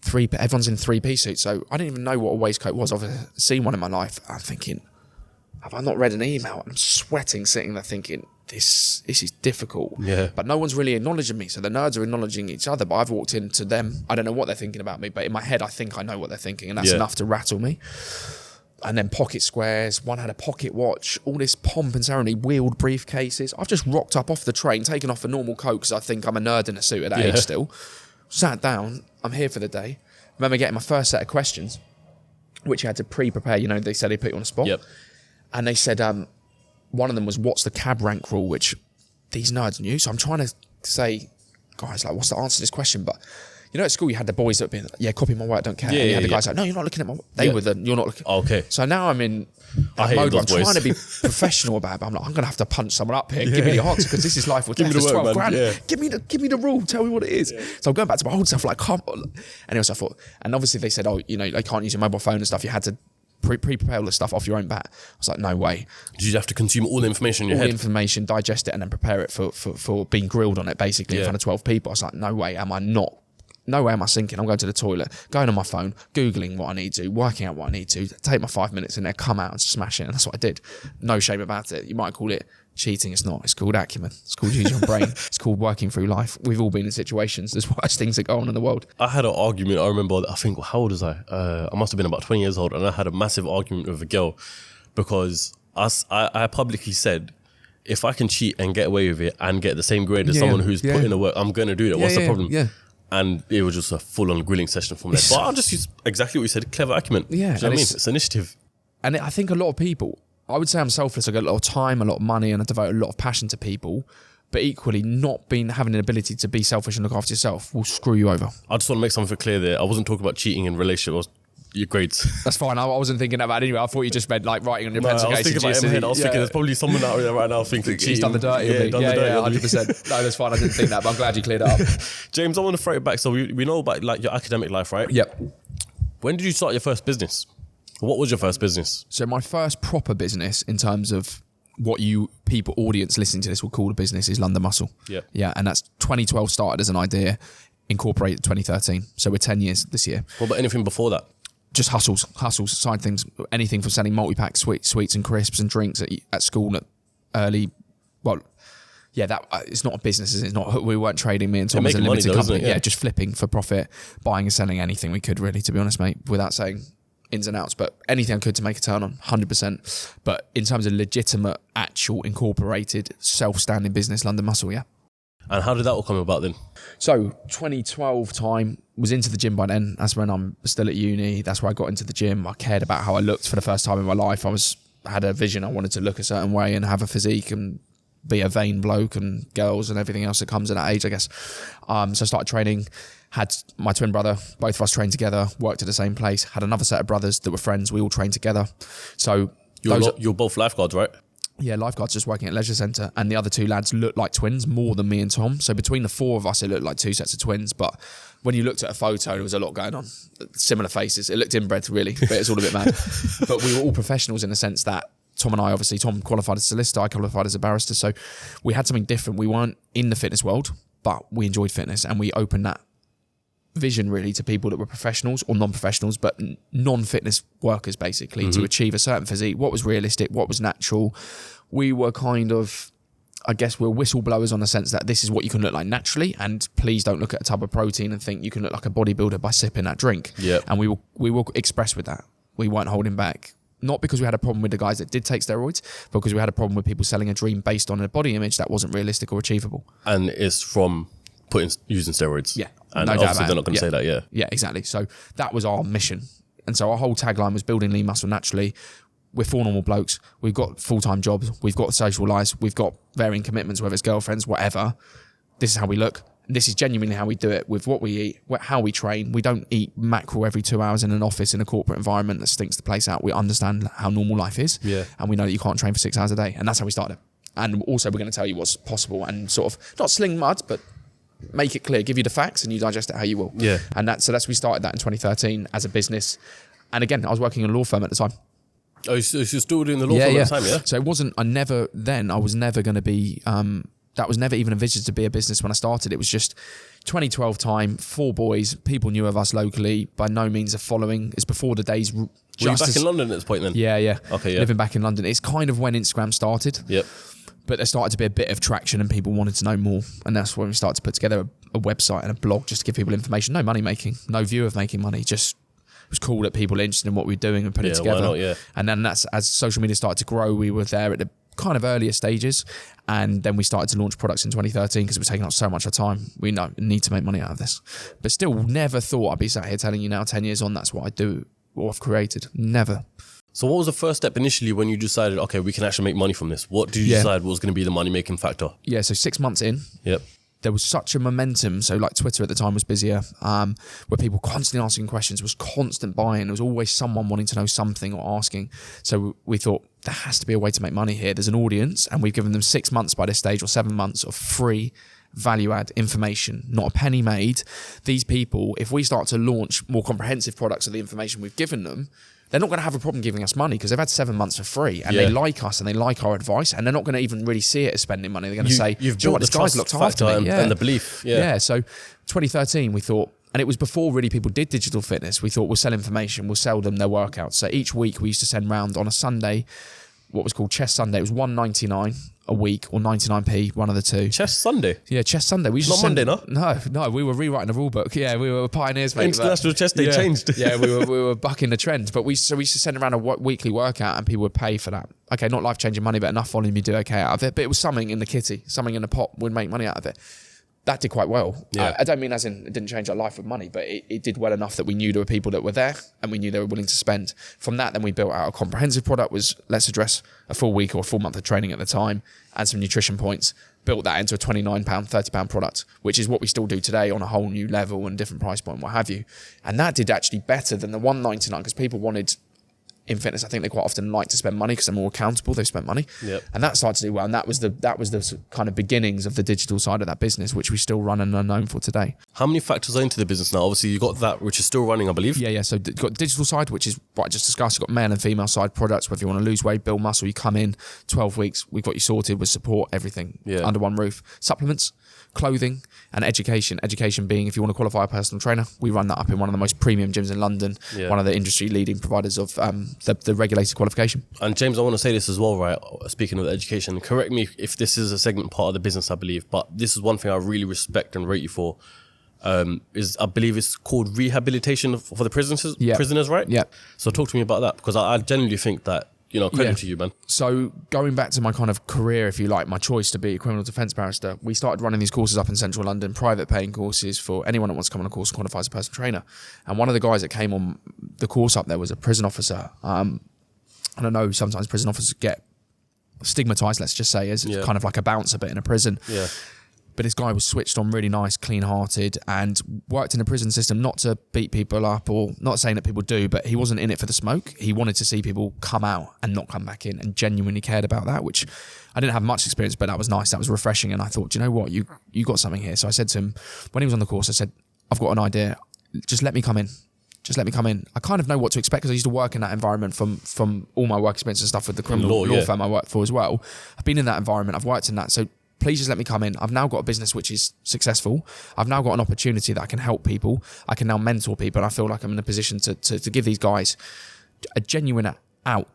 Everyone's in 3-piece suits, so I didn't even know what a waistcoat was. I've seen one in my life. I'm thinking, have I not read an email? I'm sweating, sitting there thinking, this is difficult. Yeah. But no one's really acknowledging me. So the nerds are acknowledging each other, but I've walked into them. I don't know what they're thinking about me, but in my head, I think I know what they're thinking, and that's enough to rattle me. And then pocket squares, one had a pocket watch, all this pomp and ceremony, wheeled briefcases. I've just rocked up off the train, taken off a normal coat because I think I'm a nerd in a suit at that age still. Sat down, I'm here for the day. Remember getting my first set of questions, which you had to pre-prepare. You know, they said they put you on the spot. Yep. And they said, one of them was, what's the cab rank rule, which these nerds knew. So I'm trying to say, guys, like, what's the answer to this question? But you know, at school, you had the boys that would be, copy my work, don't care. And you had the guys like, no, you're not looking at my work. They were you're not looking. Okay. So now I'm in that mode where I'm trying to be professional about it, but I'm like, I'm going to have to punch someone up here. Give me the answer, because this is life or death. It's 12 grand. Yeah. Give me the rule. Tell me what it is. Yeah. So I'm going back to my old stuff, like, come on. Anyway, so I thought, and obviously they said, oh, you know, they can't use your mobile phone and stuff. You had to pre-prepare all the stuff off your own bat. I was like, no way. Did you have to consume all the information in your head? All the information, digest it, and then prepare it for being grilled on it, basically, in front of 12 people. I was like, no way am I sinking? I'm going to the toilet, going on my phone, Googling what I need to, working out what I need to, take my 5 minutes in there, come out and smash it. And that's what I did. No shame about it. You might call it cheating. It's not. It's called acumen. It's called using your brain. It's called working through life. We've all been in situations. There's worse things that go on in the world. I had an argument. I remember, I think, how old was I? I must have been about 20 years old. And I had a massive argument with a girl because I publicly said, if I can cheat and get away with it and get the same grade as someone who's put in the work, I'm going to do that. What's the problem? Yeah. And it was just a full-on grilling session from there. But I'll just use exactly what you said, clever acumen. Yeah. Do you know what I mean? It's initiative. And I think a lot of people, I would say I'm selfless. I get a lot of time, a lot of money, and I devote a lot of passion to people. But equally, not having an ability to be selfish and look after yourself will screw you over. I just want to make something clear there. I wasn't talking about cheating in relationship. I was your grades. That's fine. I wasn't thinking about it anyway. I thought you just meant like writing on your pencil case. I was thinking about it in my head. I was thinking there's probably someone out there right now thinking cheating. He's done the dirty. Yeah, 100%. No, that's fine. I didn't think that, but I'm glad you cleared it up. James, I want to throw it back. So we know about like your academic life, right? Yep. When did you start your first business? What was your first business? So my first proper business in terms of what audience listening to this will call a business is London Muscle. Yeah. Yeah, and that's 2012 started as an idea, incorporated 2013. So we're 10 years this year. What about anything before that? Just hustles, side things, anything from selling multi-pack sweets and crisps and drinks at school at early, it's not a business, is it? It's not, we weren't trading, me and Tom as a limited company. Yeah, just flipping for profit, buying and selling anything we could really, to be honest, mate, without saying ins and outs, but anything I could to make a turn on, 100%. But in terms of legitimate, actual, incorporated, self-standing business, London Muscle, yeah. And how did that all come about then? So 2012 time, was into the gym by then. That's when I'm still at uni. That's where I got into the gym. I cared about how I looked for the first time in my life. I had a vision. I wanted to look a certain way and have a physique and be a vain bloke and girls and everything else that comes at that age, I guess. So I started training, had my twin brother, both of us trained together, worked at the same place, had another set of brothers that were friends. We all trained together. So you're both lifeguards, right? Yeah, lifeguards, just working at leisure centre, and the other two lads looked like twins more than me and Tom. So between the four of us, it looked like two sets of twins. But when you looked at a photo, there was a lot going on. Similar faces. It looked inbred, really, but it's all a bit mad. But we were all professionals in the sense that Tom and I, obviously, Tom qualified as a solicitor, I qualified as a barrister. So we had something different. We weren't in the fitness world, but we enjoyed fitness, and we opened that vision really to people that were professionals or non-professionals, but non-fitness workers, basically, to achieve a certain physique, what was realistic, what was natural. We were kind of, I guess, we're whistleblowers on the sense that this is what you can look like naturally, and please don't look at a tub of protein and think you can look like a bodybuilder by sipping that drink. Yep. And we will express with that. We weren't holding back. Not because we had a problem with the guys that did take steroids, but because we had a problem with people selling a dream based on a body image that wasn't realistic or achievable. And it's from using steroids. Yeah. And no obviously doubt they're not going to say that, yeah. Yeah, exactly. So that was our mission. And so our whole tagline was building lean muscle naturally. we're 4 normal blokes. We've got full-time jobs. We've got social lives. We've got varying commitments, whether it's girlfriends, whatever. This is how we look. This is genuinely how we do it with what we eat, how we train. We don't eat mackerel every 2 hours in an office in a corporate environment that stinks the place out. We understand how normal life is. Yeah. And we know that you can't train for 6 hours a day. And that's how we started. And also we're going to tell you what's possible and sort of not sling mud, but make it clear, give you the facts and you digest it how you will. Yeah. And we started that in 2013 as a business. And again, I was working in a law firm at the time. Oh, so you're still doing the law firm at the time, yeah? So it wasn't, I was never going to be, that was never even envisaged to be a business when I started. It was just 2012 time, 4 boys, people knew of us locally, by no means a following. It's before the days. Were you back in London at this point then? Yeah. Okay, yeah. Living back in London. It's kind of when Instagram started. Yep. But there started to be a bit of traction and people wanted to know more. And that's when we started to put together a website and a blog just to give people information. No money making, no view of making money, just it was cool that people were interested in what we were doing and putting it together. Why not, yeah. And then that's, as social media started to grow, we were there at the kind of earlier stages. And then we started to launch products in 2013 because it was taking up so much of time. We need to make money out of this. But still never thought I'd be sat here telling you now 10 years on, that's what I do, what I've created. Never. So what was the first step initially when you decided, okay, we can actually make money from this? What did you decide was going to be the money-making factor? Yeah, so 6 months in. Yep. There was such a momentum. So like Twitter at the time was busier, where people constantly asking questions, was constant buying. There was always someone wanting to know something or asking. So we thought there has to be a way to make money here. There's an audience and we've given them 6 months by this stage or 7 months of free value add information, not a penny made. These people, if we start to launch more comprehensive products of the information we've given them, they're not going to have a problem giving us money because they've had 7 months for free and they like us and they like our advice and they're not going to even really see it as spending money. They're going to say, you've built this guy's looked after me. And the belief. Yeah. So 2013, we thought, and it was before really people did digital fitness. We thought we'll sell information, we'll sell them their workouts. So each week we used to send round on a Sunday, what was called Chess Sunday. It was $1.99 a week or 99p, one of the two. Chess Sunday? Yeah, Chess Sunday. We used Not Monday, no? No, we were rewriting the rule book. Yeah, we were pioneers. Mate, International Chess Day changed. Yeah, we were bucking the trend. But we used to send around a weekly workout and people would pay for that. Okay, not life-changing money, but enough volume you do okay out of it. But it was something in the kitty, something in the pot would make money out of it. That did quite well. Yeah. I don't mean as in it didn't change our life with money, but it did well enough that we knew there were people that were there and we knew they were willing to spend. From that, then we built out a comprehensive product, was let's address a full week or a full month of training at the time and some nutrition points, built that into a £29, £30 product, which is what we still do today on a whole new level and different price point, what have you. And that did actually better than the $1.99 because people wanted... In fitness, I think they quite often like to spend money because they're more accountable. They've spent money, and that started to do well. And that was the kind of beginnings of the digital side of that business, which we still run and are known for today. How many factors are into the business now? Obviously, you got that which is still running, I believe. Yeah. So you've got the digital side, which is what I just discussed. You've got male and female side products. Whether you want to lose weight, build muscle, you come in 12 weeks. We've got you sorted with support, everything under one roof. Supplements, clothing, and education. Education being if you want to qualify a personal trainer, we run that up in one of the most premium gyms in London, one of the industry leading providers of the regulated qualification. And James, I want to say this as well, right? Speaking of education, correct me if this is a segment part of the business, I believe, but this is one thing I really respect and rate you for. Is I believe it's called rehabilitation for the prisoners, right? Yeah. So talk to me about that because I genuinely think that, credit to you, man. So going back to my kind of career, if you like, my choice to be a criminal defence barrister, we started running these courses up in central London, private paying courses for anyone that wants to come on a course and qualify as a personal trainer. And one of the guys that came on the course up there was a prison officer. And I know sometimes prison officers get stigmatised, let's just say, as kind of like a bouncer bit in a prison. Yeah. But this guy was switched on, really nice, clean-hearted, and worked in the prison system not to beat people up, or not saying that people do, but he wasn't in it for the smoke. He wanted to see people come out and not come back in, and genuinely cared about that, which I didn't have much experience, but that was nice. That was refreshing, and I thought, do you know what? You got something here. So I said to him, when he was on the course, I said, I've got an idea. Just let me come in. Just let me come in. I kind of know what to expect because I used to work in that environment from all my work experience and stuff with the criminal law firm I worked for as well. I've been in that environment. I've worked in that. So please just let me come in. I've now got a business which is successful. I've now got an opportunity that I can help people. I can now mentor people. And I feel like I'm in a position to give these guys a genuine out.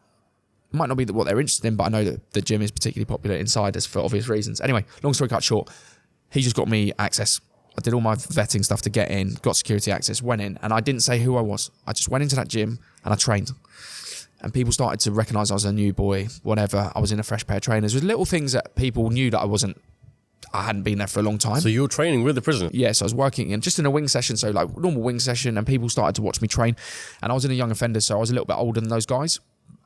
It might not be what they're interested in, but I know that the gym is particularly popular inside us for obvious reasons. Anyway, long story cut short, he just got me access. I did all my vetting stuff to get in, got security access, went in, and I didn't say who I was. I just went into that gym and I trained. And people started to recognise I was a new boy, whatever. I was in a fresh pair of trainers. There was little things that people knew that I hadn't been there for a long time. So you were training with the prisoner? Yes, I was working just in a wing session, so like normal wing session, and people started to watch me train. And I was in a young offender, so I was a little bit older than those guys.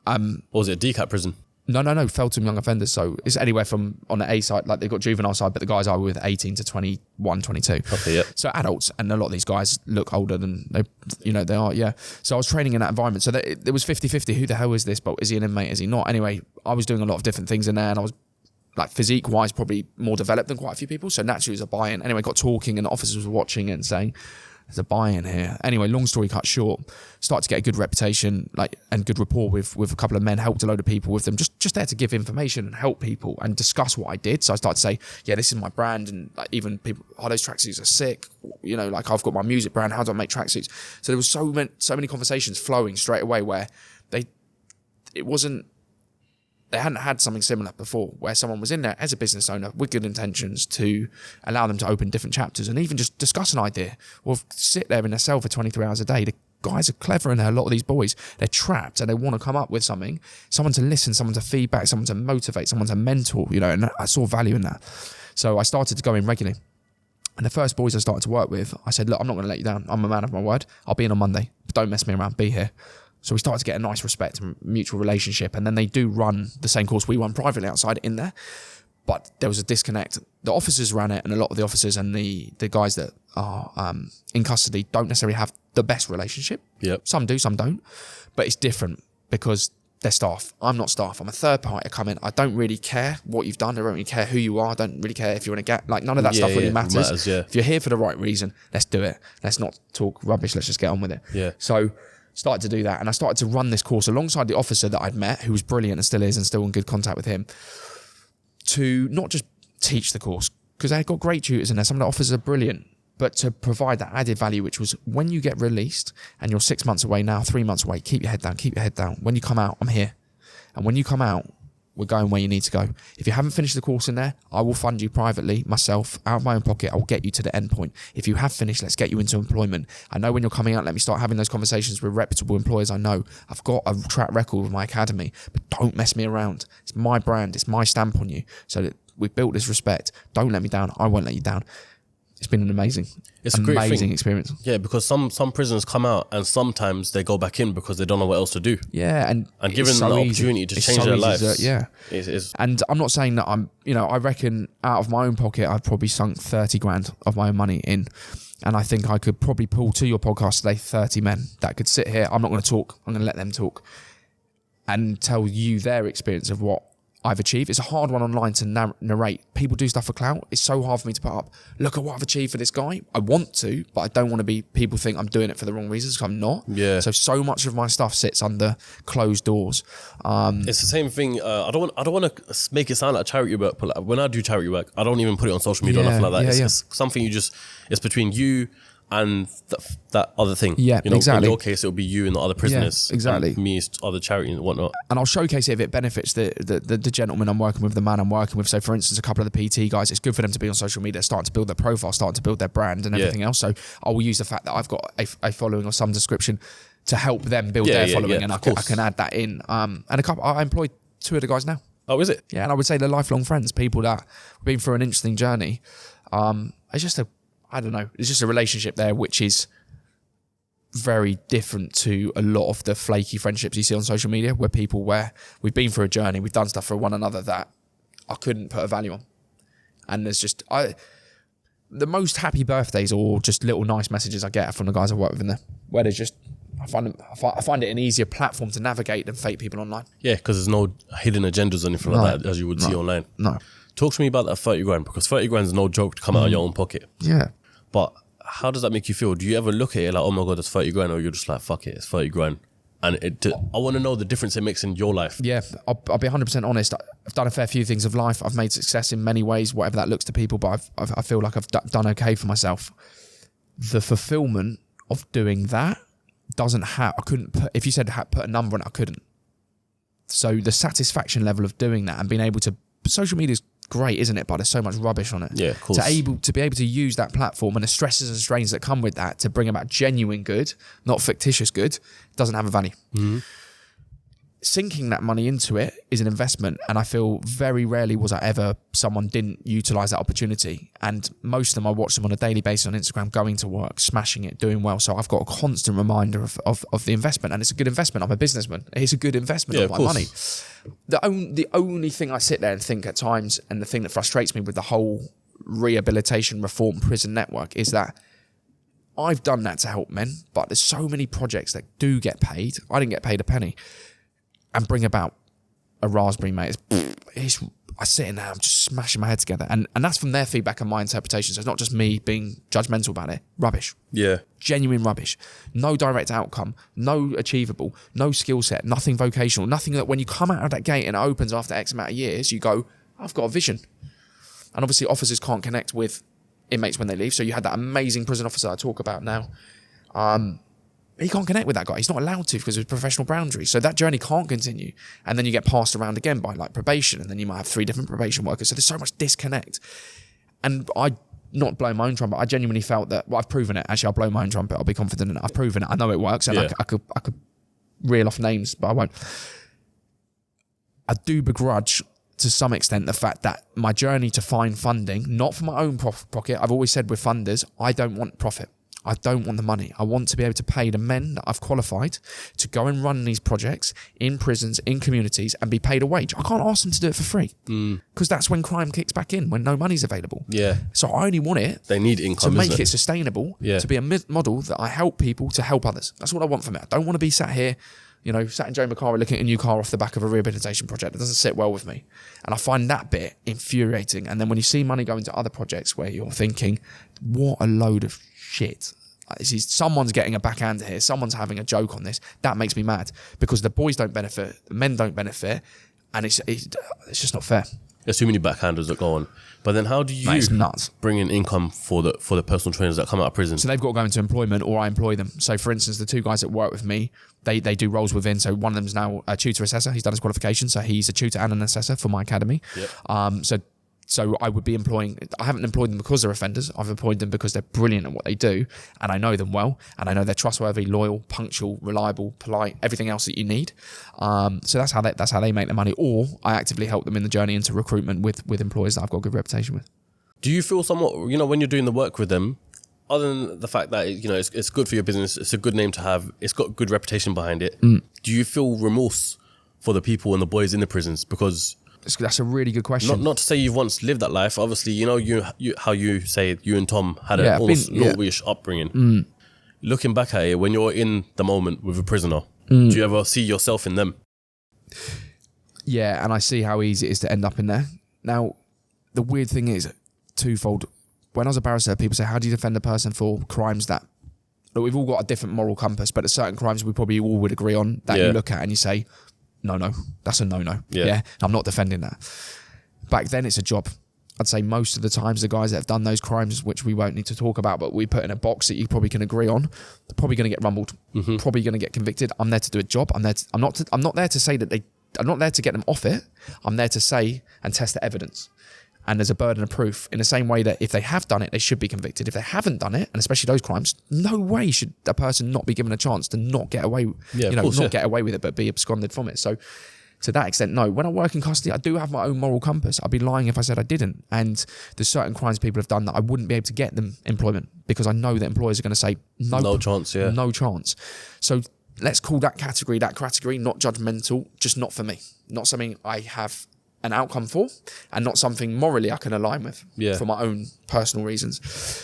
Or was it a DCAT prison? No, Feltham Young Offenders. So it's anywhere from on the A side, like they've got juvenile side, but the guys are with 18 to 21, 22. Okay, yeah. So adults, and a lot of these guys look older than they are, yeah. So I was training in that environment. So there was 50-50. Who the hell is this? But is he an inmate? Is he not? Anyway, I was doing a lot of different things in there, and I was like physique-wise probably more developed than quite a few people. So naturally it was a buy-in. Anyway, got talking, and the officers were watching it and saying, there's a buy-in here. Anyway, long story cut short, started to get a good reputation, and good rapport with a couple of men, helped a load of people with them, just there to give information and help people and discuss what I did. So I started to say, yeah, this is my brand, and like even people, those tracksuits are sick. Like I've got my music brand, how do I make tracksuits? So there was so many conversations flowing straight away where they hadn't had something similar before, where someone was in there as a business owner with good intentions to allow them to open different chapters and even just discuss an idea or sit there in their cell for 23 hours a day. The guys are clever in there. A lot of these boys, they're trapped and they want to come up with something, someone to listen, someone to feedback, someone to motivate, someone to mentor, and I saw value in that. So I started to go in regularly. And the first boys I started to work with, I said, look, I'm not going to let you down. I'm a man of my word. I'll be in on Monday, but don't mess me around. Be here. So we started to get a nice respect and mutual relationship. And then they do run the same course we run privately outside in there. But there was a disconnect. The officers ran it, and a lot of the officers and the guys that are in custody don't necessarily have the best relationship. Yep. Some do, some don't. But it's different because they're staff. I'm not staff. I'm a third party to come in. I don't really care what you've done. I don't really care who you are. I don't really care if you're in a gap. Like, none of that stuff really matters. If you're here for the right reason, let's do it. Let's not talk rubbish. Let's just get on with it. Yeah. So started to do that, and I started to run this course alongside the officer that I'd met, who was brilliant and still is, and still in good contact with him, to not just teach the course, because they've got great tutors in there, some of the officers are brilliant, but to provide that added value, which was when you get released and you're 6 months away now, 3 months away, keep your head down. When you come out, I'm here. And when you come out, we're going where you need to go. If you haven't finished the course in there, I will fund you privately, myself, out of my own pocket. I will get you to the end point. If you have finished, let's get you into employment. I know when you're coming out, let me start having those conversations with reputable employers. I know I've got a track record with my academy, but don't mess me around. It's my brand. It's my stamp on you. So that we've built this respect. Don't let me down. I won't let you down. It's been an amazing experience. Yeah, because some prisoners come out and sometimes they go back in because they don't know what else to do. Yeah, and given so the opportunity to change their lives. It's and I'm not saying that I reckon out of my own pocket, I've probably sunk 30 grand of my own money in. And I think I could probably pull to your podcast today 30 men that could sit here. I'm not going to talk. I'm going to let them talk and tell you their experience of what I've achieved. It's a hard one online to narrate. People do stuff for clout. It's so hard for me to put up, look at what I've achieved for this guy. I want to, but I don't want to be, people think I'm doing it for the wrong reasons, because I'm not. Yeah. So much of my stuff sits under closed doors. It's the same thing. I don't want to make it sound like charity work, but like when I do charity work, I don't even put it on social media or nothing like that. It's something it's between you and that other thing. Yeah, exactly. In your case, it'll be you and the other prisoners. Yeah, exactly. And me, other charity and whatnot. And I'll showcase it if it benefits the gentleman I'm working with, the man I'm working with. So, for instance, a couple of the PT guys, it's good for them to be on social media, starting to build their profile, starting to build their brand and everything else. So I will use the fact that I've got a following of some description to help them build their following, and I can add that in. And I employ 2 of the guys now. Oh, is it? Yeah, and I would say they're lifelong friends, people that have been through an interesting journey. It's just it's just a relationship there, which is very different to a lot of the flaky friendships you see on social media, where we've been through a journey, we've done stuff for one another that I couldn't put a value on. And there's just the most happy birthdays or just little nice messages I get from the guys I work with in there, where there's just I find it an easier platform to navigate than fake people online. Yeah, because there's no hidden agendas or anything like that as you would see online. No. Talk to me about that 30 grand, because 30 grand is no joke to come out of your own pocket. Yeah. But how does that make you feel? Do you ever look at it like, oh my God, that's 30 grand, or you're just like, fuck it, it's 30 grand? And I want to know the difference it makes in your life. Yeah, I'll be 100% honest. I've done a fair few things of life. I've made success in many ways, whatever that looks to people, but I feel like I've done okay for myself. The fulfillment of doing that I couldn't put, if you said put a number on it, I couldn't. So the satisfaction level of doing that and being able to, social media is great, isn't it? But there's so much rubbish on it. Yeah, of course. To be able to use that platform and the stresses and strains that come with that to bring about genuine good, not fictitious good, doesn't have a value. Mm-hmm. sinking that money into it is an investment, and I feel very rarely was I ever someone didn't utilize that opportunity. And most of them, I watch them on a daily basis on Instagram, going to work, smashing it, doing well. So I've got a constant reminder of the investment, and it's a good investment. I'm a businessman. It's a good investment of my money. The only thing I sit there and think at times, and the thing that frustrates me with the whole rehabilitation reform prison network, is that I've done that to help men, but there's so many projects that do get paid. I didn't get paid a penny. And bring about a raspberry, mate. I sit in there, I'm just smashing my head together. And that's from their feedback and my interpretation. So it's not just me being judgmental about it. Rubbish. Yeah. Genuine rubbish. No direct outcome. No achievable. No skill set. Nothing vocational. Nothing that when you come out of that gate and it opens after X amount of years, you go, I've got a vision. And obviously officers can't connect with inmates when they leave. So you had that amazing prison officer I talk about now. He can't connect with that guy. He's not allowed to because of professional boundaries. So that journey can't continue. And then you get passed around again by like probation, and then you might have 3 different probation workers. So there's so much disconnect. And I, not blowing my own trumpet, I genuinely felt that, well, I've proven it. Actually, I'll blow my own trumpet. I'll be confident in it. I've proven it. I know it works. And I could reel off names, but I won't. I do begrudge to some extent the fact that my journey to find funding, not for my own pocket, I've always said with funders, I don't want profit. I don't want the money. I want to be able to pay the men that I've qualified to go and run these projects in prisons, in communities, and be paid a wage. I can't ask them to do it for free because that's when crime kicks back in, when no money's available. Yeah. So I only want it. They need income to make it sustainable, to be a model that I help people to help others. That's what I want from it. I don't want to be sat here, sat in Joe Macari looking at a new car off the back of a rehabilitation project. It doesn't sit well with me. And I find that bit infuriating. And then when you see money go into other projects where you're thinking, what a load of shit. Someone's getting a backhand here. Someone's having a joke on this. That makes me mad because the boys don't benefit, the men don't benefit, and it's just not fair. There's too many backhanders that go on. But then how do you bring in income for the personal trainers that come out of prison? So they've got to go into employment or I employ them. So for instance, the 2 guys that work with me, they do roles within. So one of them's now a tutor assessor. He's done his qualification. So he's a tutor and an assessor for my academy. Yep. So I would be employing, I haven't employed them because they're offenders. I've employed them because they're brilliant at what they do. And I know them well. And I know they're trustworthy, loyal, punctual, reliable, polite, everything else that you need. So that's how they make the money. Or I actively help them in the journey into recruitment with employers that I've got a good reputation with. Do you feel somewhat, when you're doing the work with them, other than the fact that, it's good for your business, it's a good name to have, it's got good reputation behind it. Do you feel remorse for the people and the boys in the prisons? Because that's a really good question. Not to say you've once lived that life. Obviously, you how you say you and Tom had an almost Norwegish upbringing. Looking back at it, when you're in the moment with a prisoner, do you ever see yourself in them? Yeah, and I see how easy it is to end up in there. Now, the weird thing is twofold. When I was a barrister, people say, how do you defend a person for crimes that... Look, we've all got a different moral compass, but there's certain crimes we probably all would agree on that you look at and you say... No, that's a no-no. Yeah. I'm not defending that. Back then, it's a job. I'd say most of the times the guys that have done those crimes, which we won't need to talk about, but we put in a box that you probably can agree on, they're probably going to get rumbled, probably going to get convicted. I'm there to do a job. I'm not there to say that I'm not there to get them off it. I'm there to say and test the evidence. And there's a burden of proof in the same way that if they have done it, they should be convicted. If they haven't done it, and especially those crimes, no way should a person not be given a chance to not get away, get away with it, but be absconded from it. So to that extent, no. When I work in custody, I do have my own moral compass. I'd be lying if I said I didn't. And there's certain crimes people have done that I wouldn't be able to get them employment because I know that employers are going to say, no chance. No chance. So let's call that category, not judgmental, just not for me. Not something I have an outcome for, and not something morally I can align with for my own personal reasons.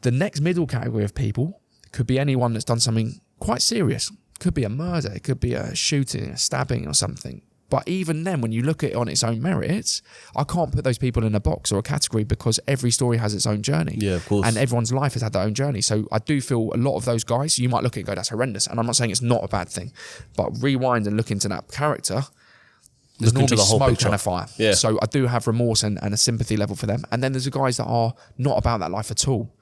The next middle category of people could be anyone that's done something quite serious. Could be a murder, it could be a shooting, a stabbing or something. But even then, when you look at it on its own merits, I can't put those people in a box or a category because every story has its own journey. Yeah, of course. And everyone's life has had their own journey. So I do feel a lot of those guys, you might look at it and go, that's horrendous. And I'm not saying it's not a bad thing, but rewind and look into that character, there's normally smoke and a fire. Yeah. So I do have remorse and a sympathy level for them. And then there's the guys that are not about that life at all.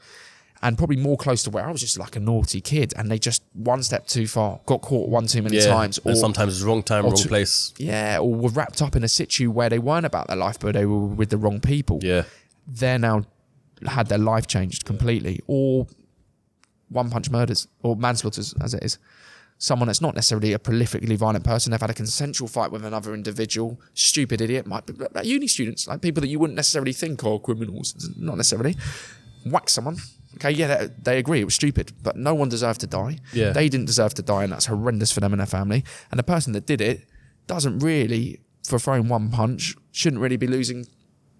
And probably more close to where I was just like a naughty kid and they just one step too far, got caught one too many times. Or sometimes it's wrong time, wrong place. Yeah, or were wrapped up in a situ where they weren't about their life, but they were with the wrong people. Yeah. They're now had their life changed completely. Or one-punch murders or manslaughters, as it is. someone that's not necessarily a prolifically violent person. They've had a consensual fight with another individual, stupid idiot, might be like uni students, like people that you wouldn't necessarily think are criminals, not necessarily. Whack someone. Okay, yeah, they agree it was stupid, but no one deserved to die. Yeah. They didn't deserve to die, and that's horrendous for them and their family. And the person that did it doesn't really, for throwing one punch, shouldn't really be losing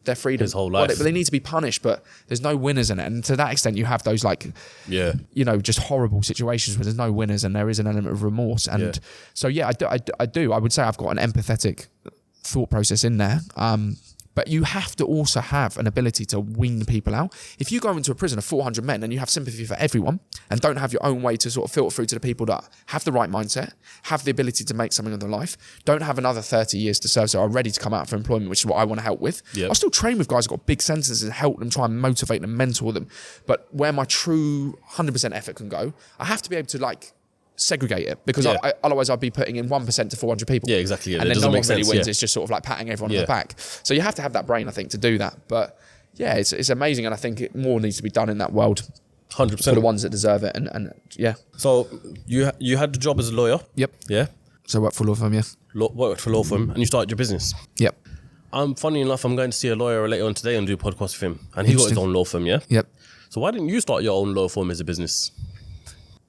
their freedom. His whole life. But they need to be punished, but there's no winners in it. And to that extent, you have those like, you know, just horrible situations where there's no winners and there is an element of remorse. And so, yeah, I do. I would say I've got an empathetic thought process in there. But you have to also have an ability to wean people out. If you go into a prison of 400 men and you have sympathy for everyone and don't have your own way to sort of filter through to the people that have the right mindset, have the ability to make something of their life, don't have another 30 years to serve, so are ready to come out for employment, which is what I want to help with. I'll still train with guys who've got big sentences and help them, try and motivate them, mentor them. But where my true 100% effort can go, I have to be able to like segregate it, because otherwise I'd be putting in 1% to 400 people. Yeah, exactly. Yeah. And then no one really wins. It's just sort of like patting everyone on the back. So you have to have that brain, I think, to do that. But yeah, it's amazing, and I think more needs to be done in that world. 100%. For the ones that deserve it, and yeah. So you had the job as a lawyer. Yep. Yeah. So I worked for a law firm, worked for a law firm, and you started your business. Yep. Funny enough, I'm going to see a lawyer later on today and do a podcast with him, and he got his own law firm. Yeah. Yep. So why didn't you start your own law firm as a business?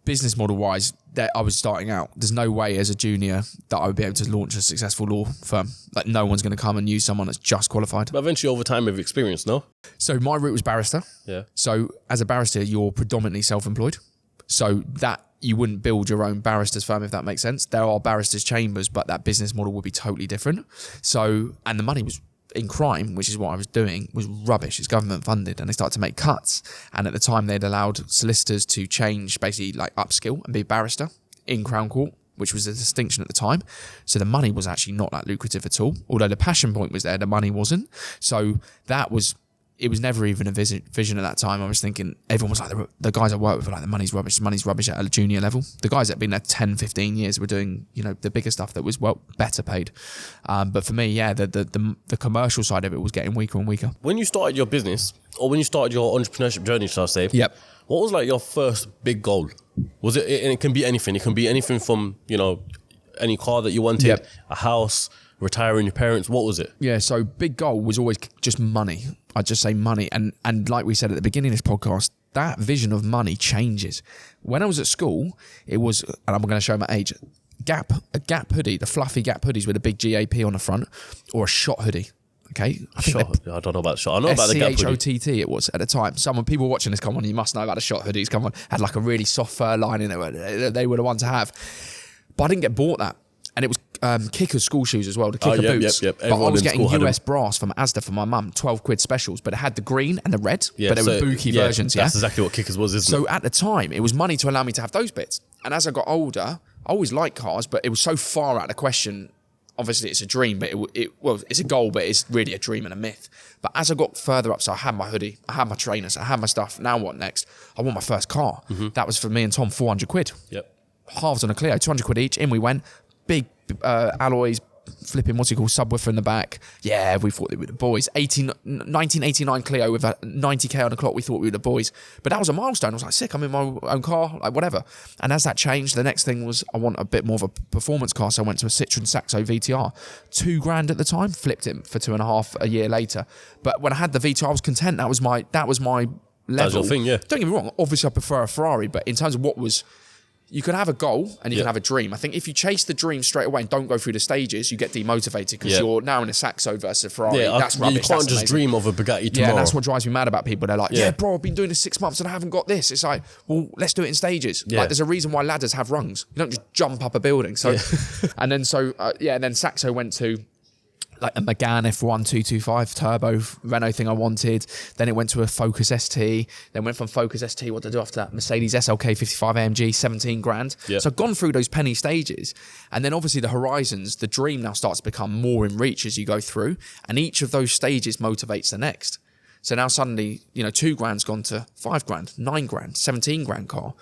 Business model wise, that I was starting out, there's no way as a junior that I would be able to launch a successful law firm. Like, no one's going to come and use someone that's just qualified. But eventually, over time, with experience, no? So my route was barrister. Yeah. So as a barrister, you're predominantly self-employed. So that you wouldn't build your own barrister's firm, if that makes sense. There are barristers' chambers, but that business model would be totally different. So, and the money was in crime, which is what I was doing, was rubbish. It's government funded, and they started to make cuts. And at the time, they'd allowed solicitors to change, basically like upskill and be a barrister in Crown Court, which was a distinction at the time. So the money was actually not that lucrative at all. Although the passion point was there, the money wasn't. So it was never even a vision at that time. I was thinking, everyone was like, the guys I work with were like, the money's rubbish at a junior level. The guys that had been there 10, 15 years were doing, you know, the bigger stuff that was better paid. But for me, the commercial side of it was getting weaker and weaker. When you started your business, or when you started your entrepreneurship journey, shall I say? Yep. What was like your first big goal? Was it, and it can be anything. It can be anything from, you know, any car that you wanted, a house, retiring your parents. What was it? Yeah, so big goal was always just money. I'd just say money. And like we said at the beginning of this podcast, that vision of money changes. When I was at school, it was, and I'm going to show my age, a Gap hoodie, the fluffy Gap hoodies with a big GAP on the front, or a Shot hoodie. Okay, I don't know about Shot. I know about the Gap hoodie. SCHOTT it was at the time. People watching this, come on, you must know about the Shot hoodies. Come on, had like a really soft fur lining. They were the ones to have. But I didn't get bought that. And it was Kickers school shoes as well, the Kicker boots. But I was getting US brass from Asda for my mum, 12 quid specials, but it had the green and the red, but they were bookie versions. That's exactly what Kickers was, isn't it? So at the time, it was money to allow me to have those bits. And as I got older, I always liked cars, but it was so far out of the question. Obviously, it's a dream, but it's a goal, but it's really a dream and a myth. But as I got further up, so I had my hoodie, I had my trainers, I had my stuff. Now what next? I want my first car. That was for me and Tom, 400 quid. Halves on a Clio, 200 quid each. In we went. Big alloys, flipping, what's it called, subwoofer in the back. Yeah, we thought they were the boys. 1989 Clio with a 90k on the clock, we thought we were the boys. But that was a milestone. I was like, sick, I'm in my own car, like whatever. And as that changed, the next thing was, I want a bit more of a performance car. So I went to a Citroen Saxo VTR. $2,000 at the time, flipped it for 2.5 a year later. But when I had the VTR, I was content. That was my level. That's your thing, yeah. Don't get me wrong, obviously I prefer a Ferrari, but in terms of what was... You can have a goal and you can have a dream. I think if you chase the dream straight away and don't go through the stages, you get demotivated because you're now in a Saxo versus a Ferrari. That's rubbish. You can't just dream of a Bugatti tomorrow. Yeah, and that's what drives me mad about people. They're like, bro, I've been doing this 6 months and I haven't got this. It's like, well, let's do it in stages. Like, there's a reason why ladders have rungs. You don't just jump up a building. So, and then Saxo went to like a Megane F1 225 turbo Renault thing I wanted. Then it went to a Focus ST. Then went from Focus ST, what did I do after that? Mercedes SLK 55 AMG, 17 grand. So I've gone through those penny stages. And then obviously the horizons, the dream now starts to become more in reach as you go through. And each of those stages motivates the next. So now suddenly, $2 grand's gone to 5 grand, 9 grand, 17 grand car.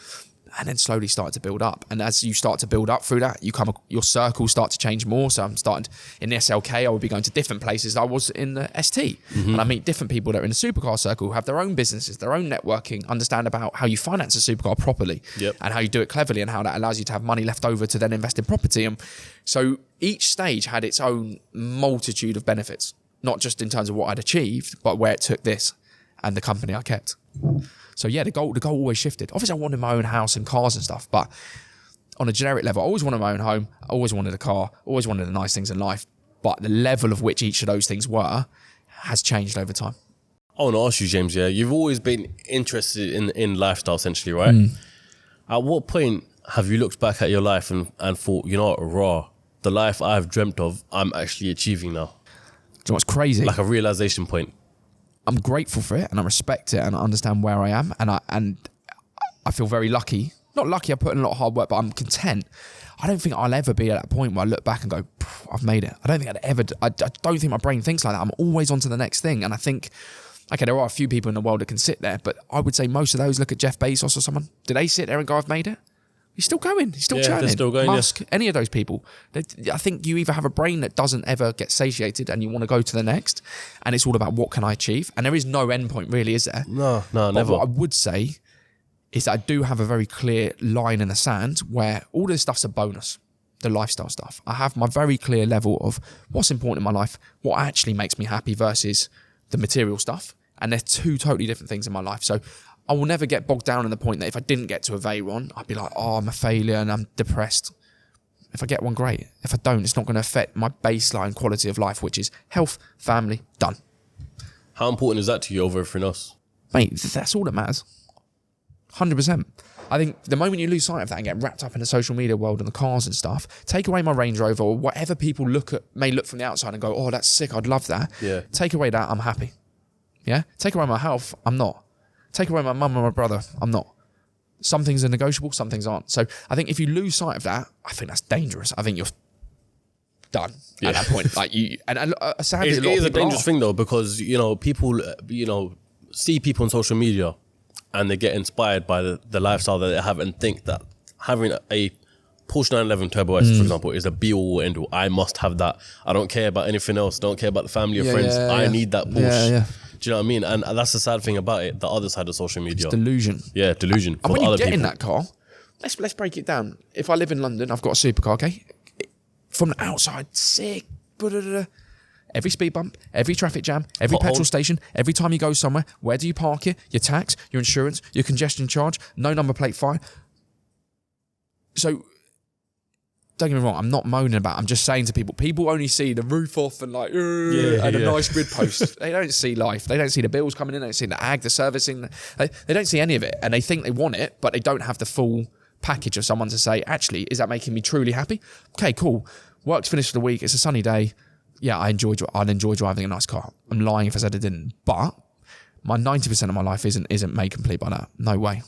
and then slowly started to build up. And as you start to build up through that, your circles start to change more. So I'm starting in the SLK, I would be going to different places. I was in the ST, and I meet different people that are in the supercar circle who have their own businesses, their own networking, understand about how you finance a supercar properly, and how you do it cleverly, and how that allows you to have money left over to then invest in property. And so each stage had its own multitude of benefits, not just in terms of what I'd achieved, but where it took this and the company I kept. So yeah, the goal always shifted. Obviously, I wanted my own house and cars and stuff, but on a generic level, I always wanted my own home. I always wanted a car. Always wanted the nice things in life. But the level of which each of those things were has changed over time. I want to ask you, James. Yeah, you've always been interested in lifestyle, essentially, right? At what point have you looked back at your life and thought, you know what, raw, the life I've dreamt of, I'm actually achieving now? Do you know what's crazy? Like a realization point. I'm grateful for it and I respect it and I understand where I am and I feel very lucky. Not lucky, I put in a lot of hard work, but I'm content. I don't think I'll ever be at that point where I look back and go, I've made it. I don't think my brain thinks like that. I'm always on to the next thing. And I think, okay, there are a few people in the world that can sit there, but I would say most of those, look at Jeff Bezos or someone, do they sit there and go, I've made it? He's still going. He's still churning. Still going, Musk, any of those people. I think you either have a brain that doesn't ever get satiated and you want to go to the next, and it's all about what can I achieve? And there is no end point really, is there? No, but never. What I would say is that I do have a very clear line in the sand where all this stuff's a bonus, the lifestyle stuff. I have my very clear level of what's important in my life, what actually makes me happy versus the material stuff. And they're two totally different things in my life. So I will never get bogged down in the point that if I didn't get to a Veyron, I'd be like, oh, I'm a failure and I'm depressed. If I get one, great. If I don't, it's not going to affect my baseline quality of life, which is health, family, done. How important is that to you over everything else? Mate, that's all that matters. 100%. I think the moment you lose sight of that and get wrapped up in the social media world and the cars and stuff, take away my Range Rover or whatever people may look from the outside and go, oh, that's sick, I'd love that. Yeah. Take away that, I'm happy. Yeah? Take away my health, I'm not. Take away my mum and my brother, I'm not. Some things are negotiable, some things aren't. So I think if you lose sight of that, I think that's dangerous. I think you're done at that point. Like sadly, it is a dangerous thing though, because people see people on social media and they get inspired by the lifestyle that they have and think that having a Porsche 911 Turbo S, for example, is a be-all end all. I must have that. I don't care about anything else. Don't care about the family or friends. I need that Porsche. Yeah. Do you know what I mean? And that's the sad thing about it. The other side of social media. It's delusion. Yeah, delusion. And when you get in that car, let's break it down. If I live in London, I've got a supercar, okay? From the outside, sick. Every speed bump, every traffic jam, every petrol station, every time you go somewhere, where do you park it? Your tax, your insurance, your congestion charge, no number plate fine. So, don't get me wrong, I'm not moaning about it. I'm just saying to people only see the roof off and like, a nice grid post. They don't see life. They don't see the bills coming in. They don't see the ag, the servicing. They don't see any of it. And they think they want it, but they don't have the full package of someone to say, actually, is that making me truly happy? Okay, cool. Work's finished for the week. It's a sunny day. Yeah, I'd enjoy driving a nice car. I'm lying if I said I didn't. But my 90% of my life isn't made complete by that. No way.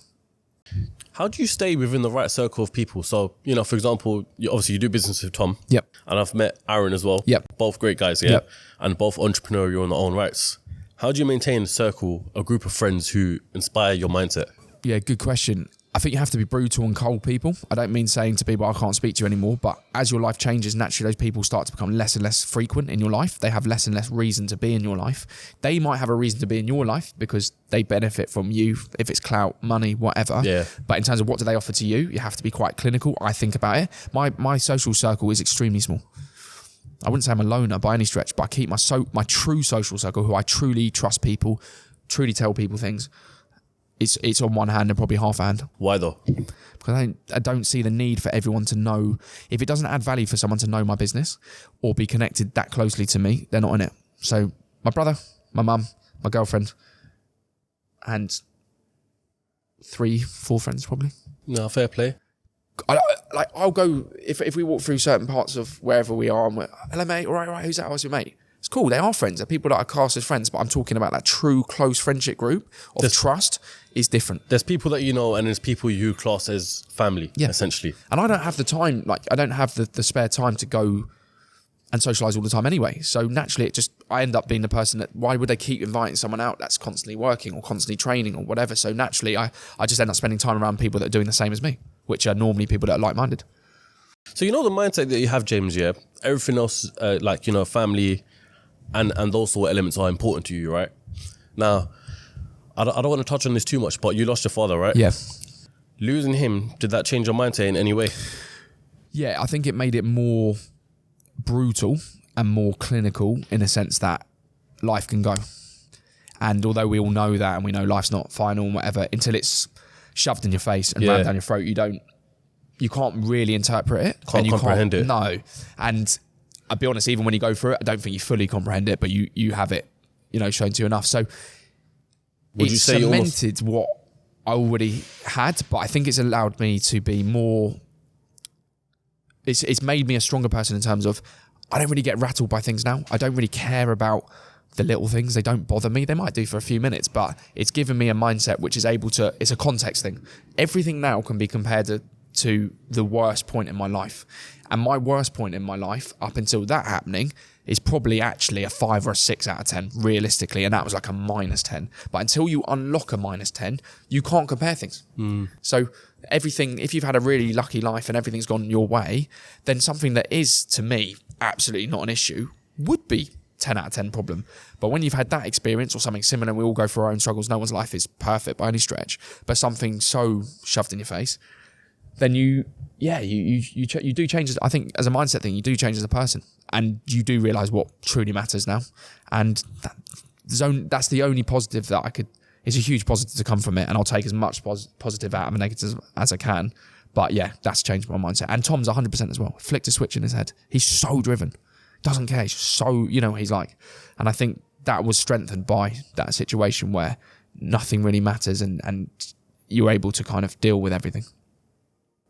How do you stay within the right circle of people? So, for example, you do business with Tom. Yep. And I've met Aaron as well. Yep. Both great guys, yeah. Yep. And both entrepreneurial in their own rights. How do you maintain a group of friends who inspire your mindset? Yeah, good question. I think you have to be brutal and cold people. I don't mean saying to people, I can't speak to you anymore, but as your life changes, naturally those people start to become less and less frequent in your life. They have less and less reason to be in your life. They might have a reason to be in your life because they benefit from you, if it's clout, money, whatever. Yeah. But in terms of what do they offer to you, you have to be quite clinical, I think, about it. My social circle is extremely small. I wouldn't say I'm a loner by any stretch, but I keep my true social circle, who I truly trust people, truly tell people things. It's on one hand and probably half hand. Why though? Because I don't see the need for everyone to know. If it doesn't add value for someone to know my business or be connected that closely to me, they're not in it. So my brother, my mum, my girlfriend, and 3-4 friends probably. No, fair play. I'll go if we walk through certain parts of wherever we are and we're, hello mate, all right, who's that? What's your mate? It's cool. They are friends. They're people that I cast as friends, but I'm talking about that true close friendship group of trust is different. There's people that you know, and there's people you class as family, essentially. And I don't have the time, I don't have the spare time to go and socialise all the time anyway. So naturally, I end up being the person that, why would they keep inviting someone out that's constantly working or constantly training or whatever? So naturally, I just end up spending time around people that are doing the same as me, which are normally people that are like-minded. So the mindset that you have, James, yeah, everything else, family and those sort of elements are important to you, right? Now, I don't want to touch on this too much, but you lost your father, right? Yeah. Losing him, did that change your mindset in any way? Yeah, I think it made it more brutal and more clinical in a sense that life can go. And although we all know that, and we know life's not final and whatever, until it's shoved in your face and rammed down your throat, you can't really interpret it. Can't comprehend it. No. And I'll be honest, even when you go through it, I don't think you fully comprehend it, but you have it, shown to you enough. So would you say cemented what I already had, but I think it's allowed me to be more, it's made me a stronger person in terms of, I don't really get rattled by things now. I don't really care about the little things. They don't bother me. They might do for a few minutes, but it's given me a mindset which is able to, it's a context thing. Everything now can be compared to the worst point in my life. And my worst point in my life, up until that happening, is probably actually a 5 or a 6 out of 10, realistically. And that was like a -10. But until you unlock a -10, you can't compare things. So everything, if you've had a really lucky life and everything's gone your way, then something that is, to me, absolutely not an issue would be 10 out of 10 problem. But when you've had that experience or something similar, and we all go through our own struggles, no one's life is perfect by any stretch, but something so shoved in your face, then you do change. I think as a mindset thing, you do change as a person, and you do realise what truly matters now. And that's the only positive that it's a huge positive to come from it, and I'll take as much positive out of a negative as I can. But yeah, that's changed my mindset. And Tom's 100% as well. Flicked a switch in his head. He's so driven. Doesn't care. He's so, he's like, and I think that was strengthened by that situation where nothing really matters and you're able to kind of deal with everything.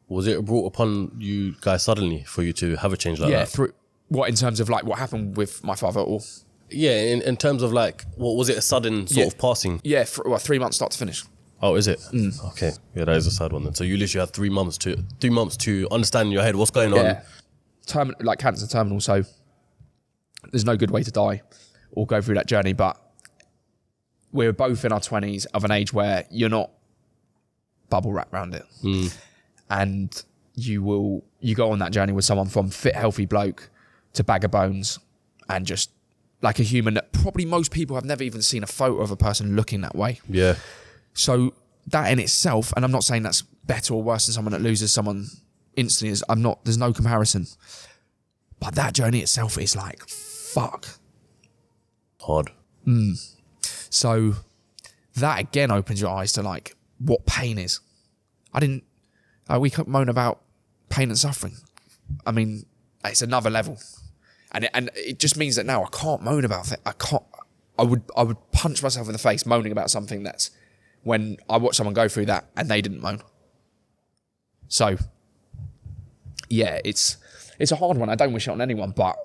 Was it brought upon you guys suddenly for you to have a change like that? Yeah, in terms of like what happened with my father or? Yeah, in terms of like, what was it, a sudden sort of passing? Yeah, 3 months start to finish. Oh, is it? Okay. Yeah, that is a sad one then. So you literally had 3 months to understand in your head what's going on. Like cancer terminal, so there's no good way to die or go through that journey, but we're both in our 20s of an age where you're not bubble wrapped around it. And you go on that journey with someone from fit, healthy bloke to bag of bones, and just like a human that probably most people have never even seen a photo of a person looking that way. Yeah. So that in itself, and I'm not saying that's better or worse than someone that loses someone instantly, there's no comparison. But that journey itself is like, fuck. Hard. So that again opens your eyes to like what pain is. We can't moan about pain and suffering. I mean, it's another level. And it just means that now I can't moan about it. I would punch myself in the face moaning about something that's when I watch someone go through that and they didn't moan. So yeah, it's a hard one. I don't wish it on anyone, but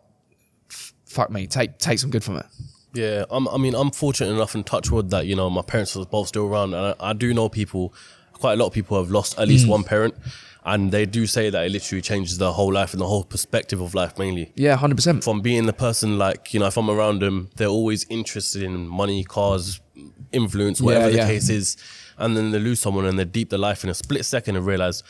fuck me, take some good from it. Yeah, I'm fortunate enough and touch wood that, my parents are both still around, and I do know quite a lot of people have lost at least one parent, and they do say that it literally changes their whole life and the whole perspective of life mainly. Yeah, 100%. From being the person like, if I'm around them, they're always interested in money, cars, influence, whatever the case is, and then they lose someone and they deep their life in a split second and realise,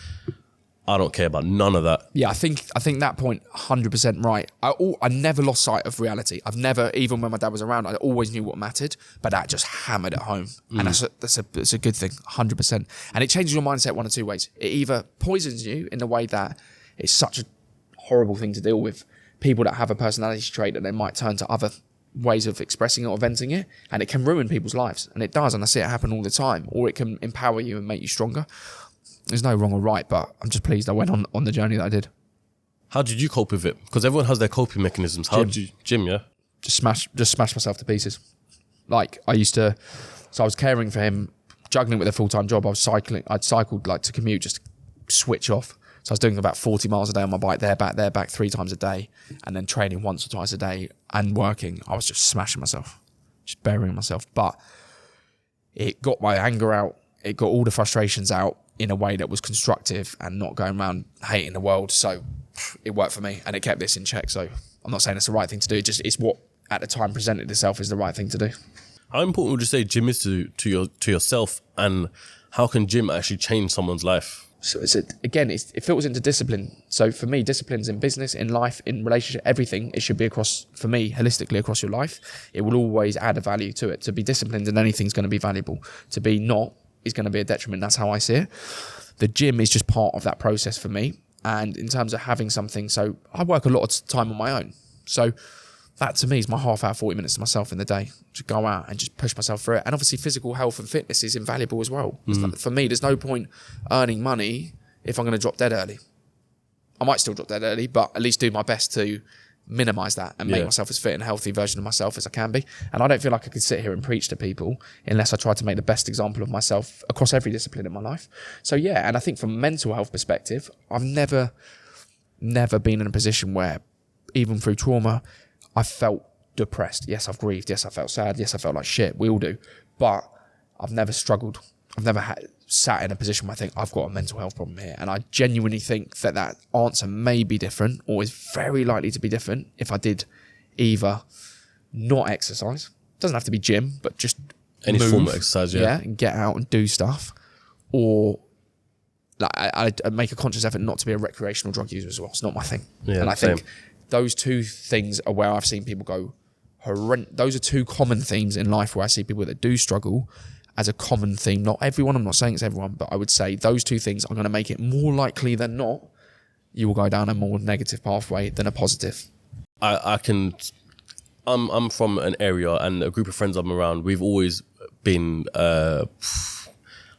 I don't care about none of that. Yeah, I think that point, 100% right. I never lost sight of reality. I've never, even when my dad was around, I always knew what mattered, but that just hammered it home. And that's a good thing, 100%. And it changes your mindset one of two ways. It either poisons you in the way that it's such a horrible thing to deal with. People that have a personality trait that they might turn to other ways of expressing it or venting it, and it can ruin people's lives. And it does, and I see it happen all the time. Or it can empower you and make you stronger. There's no wrong or right, but I'm just pleased I went on the journey that I did. How did you cope with it? Because everyone has their coping mechanisms. Gym, yeah? Just smash myself to pieces. Like I was caring for him, juggling with a full-time job. I'd cycled like to commute, just switch off. So I was doing about 40 miles a day on my bike, there, back 3 times a day, and then training once or twice a day and working. I was just smashing myself, just burying myself. But it got my anger out. It got all the frustrations out in a way that was constructive and not going around hating the world. So it worked for me and it kept this in check. So I'm not saying it's the right thing to do. It's what at the time presented itself as the right thing to do. How important would you say gym is to yourself, and how can gym actually change someone's life? So it filters into discipline. So for me, disciplines in business, in life, in relationship, everything, it should be across, for me, holistically across your life. It will always add a value to it. To be disciplined in anything is going to be valuable. To be not is going to be a detriment. That's how I see it. The gym is just part of that process for me. And in terms of having something, so I work a lot of time on my own. So that to me is my half hour, 40 minutes to myself in the day to go out and just push myself through it. And obviously physical health and fitness is invaluable as well. For me, there's no point earning money if I'm going to drop dead early. I might still drop dead early, but at least do my best to minimize that and make myself as fit and healthy version of myself as I can be. And I don't feel like I could sit here and preach to people unless I try to make the best example of myself across every discipline in my life. So yeah, and I think from a mental health perspective, I've never been in a position where even through trauma, I felt depressed. Yes, I've grieved. Yes, I felt sad. Yes, I felt like shit. We all do. But I've never struggled. I've never sat in a position where I think I've got a mental health problem here. And I genuinely think that answer may be different, or is very likely to be different, if I did either not exercise. Doesn't have to be gym, but just any move, form of exercise, and get out and do stuff. Or like I make a conscious effort not to be a recreational drug user as well. It's not my thing. Yeah, and I think those two things are where I've seen people go horrendous. Those are two common themes in life where I see people that do struggle as a common theme. Not everyone, I'm not saying it's everyone, but I would say those two things are going to make it more likely than not you will go down a more negative pathway than a positive. I'm from an area, and a group of friends I'm around, we've always been I'm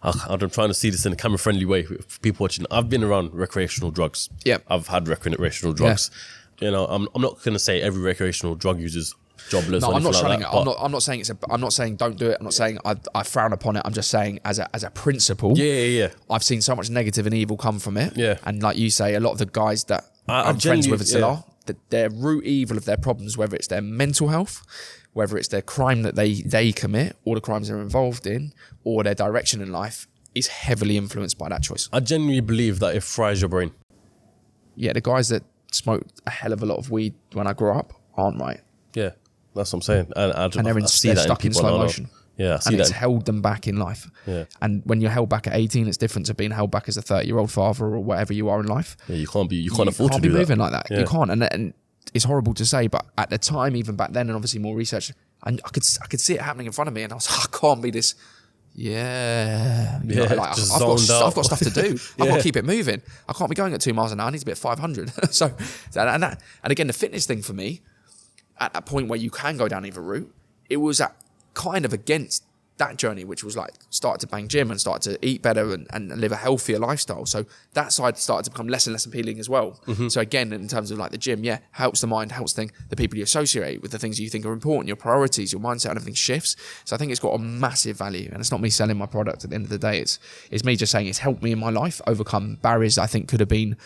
trying to see this in a camera friendly way for people watching. I've been around recreational drugs. Yeah, I've had recreational drugs. You know, I'm not going to say every recreational drug user's jobless. No, or I'm not like shunning that, it. I'm not saying I'm not saying don't do it. I'm not saying I frown upon it. I'm just saying as a principle. Yeah. I've seen so much negative and evil come from it. Yeah. And like you say, a lot of the guys that I'm friends with at Salah, that their root evil of their problems, whether it's their mental health, whether it's their crime that they commit, or the crimes they're involved in, or their direction in life, is heavily influenced by that choice. I genuinely believe that it fries your brain. Yeah, the guys that smoked a hell of a lot of weed when I grew up aren't right. Yeah, that's what I'm saying. And they're stuck in slow motion. Yeah, I see and that. It's held them back in life. Yeah. And when you're held back at 18, it's different to being held back as a 30-year-old father or whatever you are in life. Yeah, you can't afford to do that. You can't be moving like that. Yeah. You can't. And it's horrible to say, but at the time, even back then, and obviously more research, and I could see it happening in front of me, and I was like, I can't be this. Yeah, you know, like, I've got stuff to do. I've got to keep it moving. I can't be going at 2 miles an hour. I need to be at 500. So, and again, the fitness thing for me, at that point where you can go down either route, it was kind of against that journey, which was like started to bang gym and started to eat better and live a healthier lifestyle. So that side started to become less and less appealing as well. Mm-hmm. So again, in terms of like the gym, helps the mind, helps the people you associate with, the things you think are important, your priorities, your mindset, and everything shifts. So I think it's got a massive value, and it's not me selling my product at the end of the day. It's me just saying it's helped me in my life overcome barriers I think could have been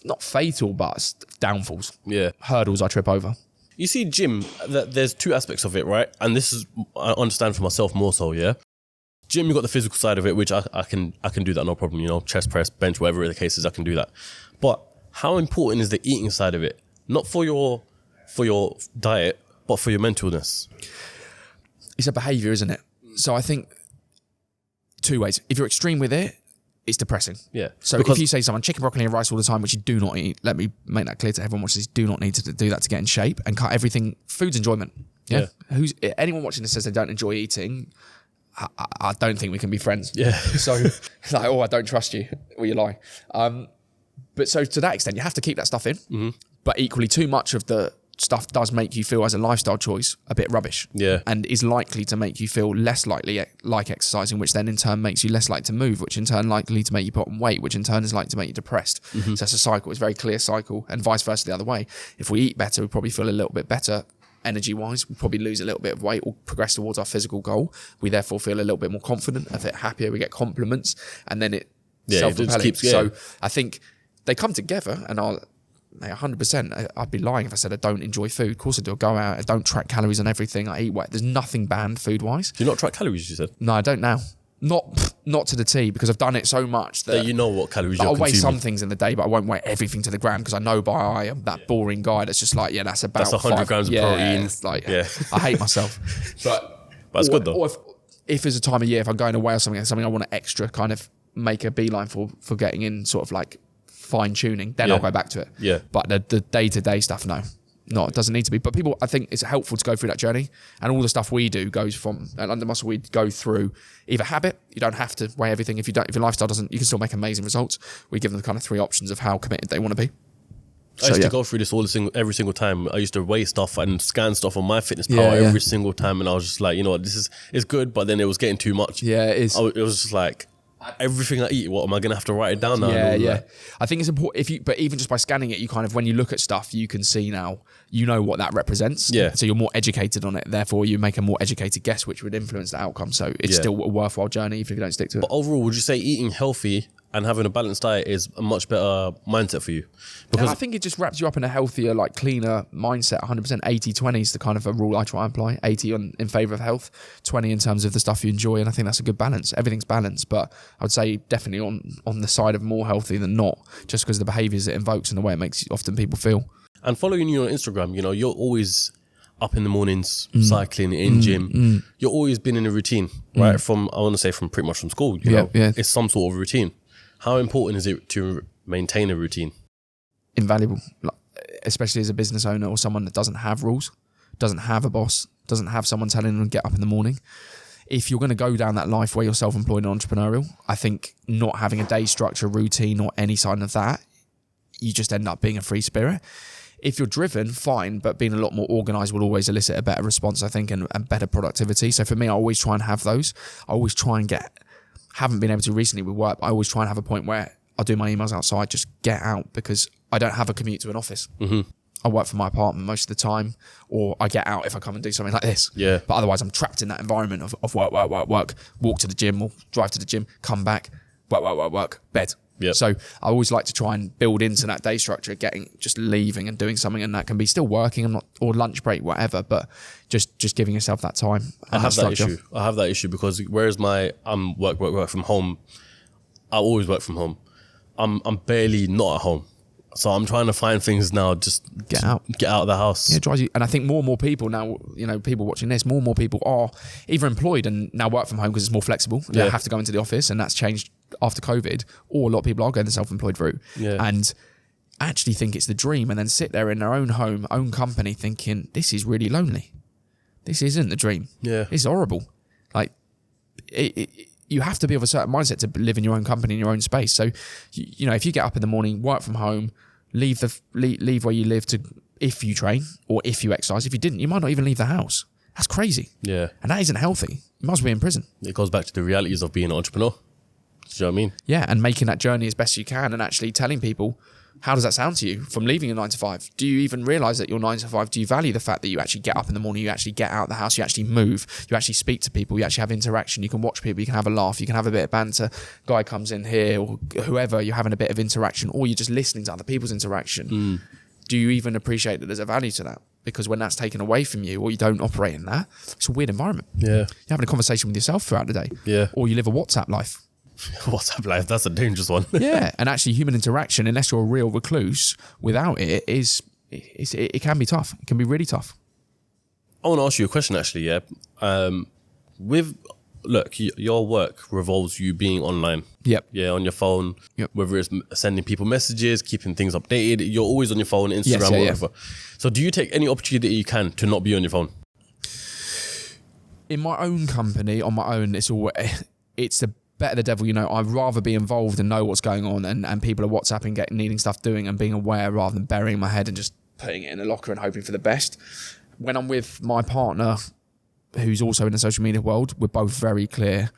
not fatal, but downfalls. Yeah. Hurdles I trip over. You see, gym, there's two aspects of it, right? And this is, I understand for myself more so, yeah? Gym, you've got the physical side of it, which I can do that, no problem, you know, chest press, bench, whatever the case is, I can do that. But how important is the eating side of it? Not for your diet, but for your mentalness. It's a behaviour, isn't it? So I think two ways. If you're extreme with it, it's depressing. Yeah. So if you say someone chicken, broccoli and rice all the time, which you do not eat, let me make that clear to everyone watching this, do not need to do that to get in shape, and cut everything. Food's enjoyment. Yeah. Anyone watching this says they don't enjoy eating, I don't think we can be friends. Yeah. So it's like, I don't trust you, or you lie. But so to that extent, you have to keep that stuff in. Mm-hmm. But equally, too much of the stuff does make you feel, as a lifestyle choice, a bit rubbish. Yeah. And is likely to make you feel less likely like exercising, which then in turn makes you less likely to move, which in turn likely to make you put on weight, which in turn is likely to make you depressed. Mm-hmm. So it's a cycle. It's a very clear cycle, and vice versa the other way. If we eat better, we probably feel a little bit better energy-wise. We probably lose a little bit of weight or progress towards our physical goal. We therefore feel a little bit more confident, a bit happier. We get compliments, and then it self-propelling. So I think they come together, and 100%. I'd be lying if I said I don't enjoy food. Of course I do. I go out. I don't track calories on everything. I eat what. There's nothing banned food-wise. Do you not track calories, you said? No, I don't now. Not to the T, because I've done it so much that you know what calories you're I'll weigh consuming. some things in the day, but I won't weigh everything to the gram, because I know by eye I'm that boring guy that's just like, that's about 100 grams of protein. It's like, I hate myself. But it's good though. Or if there's a time of year, if I'm going away or something I want to extra kind of make a beeline for getting in, sort of like fine tuning, then I'll go back to it. Yeah. But the day-to-day stuff, no, it doesn't need to be. But people, I think it's helpful to go through that journey, and all the stuff we do goes from under muscle. We go through either habit. You don't have to weigh everything. If your lifestyle doesn't, you can still make amazing results. We give them kind of 3 options of how committed they want to be. I used to go through this every single time. I used to weigh stuff and scan stuff on my fitness power every single time, and I was just like, it's good, but then it was getting too much. Yeah, it is. It was just like, everything I eat, what am I going to have to write it down now? Yeah. I think it's important but even just by scanning it, you kind of, when you look at stuff, you can see now, what that represents. Yeah. So you're more educated on it. Therefore, you make a more educated guess, which would influence the outcome. So it's still a worthwhile journey even if you don't stick to it. But overall, would you say eating healthy and having a balanced diet is a much better mindset for you? Because I think it just wraps you up in a healthier, like cleaner mindset. 100%. 80-20 is the kind of a rule I try and apply. 80 in favour of health, 20 in terms of the stuff you enjoy, and I think that's a good balance. Everything's balanced, but I would say definitely on the side of more healthy than not, just because of the behaviours it invokes and the way it makes often people feel. And following you on Instagram, you're always up in the mornings, cycling, in gym. You're always been in a routine, right? I want to say from pretty much from school, it's some sort of routine. How important is it to maintain a routine? Invaluable, especially as a business owner or someone that doesn't have rules, doesn't have a boss, doesn't have someone telling them to get up in the morning. If you're going to go down that life where you're self-employed and entrepreneurial, I think not having a day structure, routine, or any sign of that, you just end up being a free spirit. If you're driven, fine, but being a lot more organised will always elicit a better response, I think, and better productivity. So for me, I always try and have those. I always try and haven't been able to recently with work, but I always try and have a point where I'll do my emails outside, just get out, because I don't have a commute to an office. I work from my apartment most of the time, or I get out if I come and do something like this. Yeah. But otherwise I'm trapped in that environment of work, walk to the gym or drive to the gym, come back, work, bed. Yep. So I always like to try and build into that day structure, just leaving and doing something, and that can be still working, or lunch break, whatever, but just giving yourself that time. I have that issue because whereas my work from home, I always work from home. I'm barely not at home. So I'm trying to find things now, just get out of the house. Yeah, it drives you. And I think more and more people now, people watching this, more and more people are either employed and now work from home because it's more flexible. They don't have to go into the office, and that's changed after COVID. Or a lot of people are going the self-employed route and actually think it's the dream, and then sit there in their own home, own company, thinking this is really lonely. This isn't the dream. Yeah, it's horrible. Like you have to be of a certain mindset to live in your own company, in your own space. So, if you get up in the morning, work from home, leave where you live if you train or if you exercise. If you didn't, you might not even leave the house. That's crazy. Yeah. And that isn't healthy. You must be in prison. It goes back to the realities of being an entrepreneur. Do you know what I mean? Yeah, and making that journey as best you can, and actually telling people, how does that sound to you from leaving your 9 to 5? Do you even realise that your 9 to 5, do you value the fact that you actually get up in the morning, you actually get out of the house, you actually move, you actually speak to people, you actually have interaction, you can watch people, you can have a laugh, you can have a bit of banter, guy comes in here or whoever, you're having a bit of interaction, or you're just listening to other people's interaction. Do you even appreciate that there's a value to that? Because when that's taken away from you, or you don't operate in that, it's a weird environment. Yeah. You're having a conversation with yourself throughout the day. Yeah. Or you live a WhatsApp life. WhatsApp life, that's a dangerous one. Yeah, and actually human interaction, unless you're a real recluse, without it, it can be tough. It can be really tough. I want to ask you a question actually, your work revolves you being online. Yep. Yeah, on your phone. Yep. Whether it's sending people messages, keeping things updated, you're always on your phone, Instagram, whatever. Yeah. So do you take any opportunity you can to not be on your phone? In my own company, on my own, it's the better the devil, I'd rather be involved and know what's going on, and people are WhatsApping, needing stuff doing, and being aware rather than burying my head and just putting it in a locker and hoping for the best. When I'm with my partner, who's also in the social media world, we're both very clear.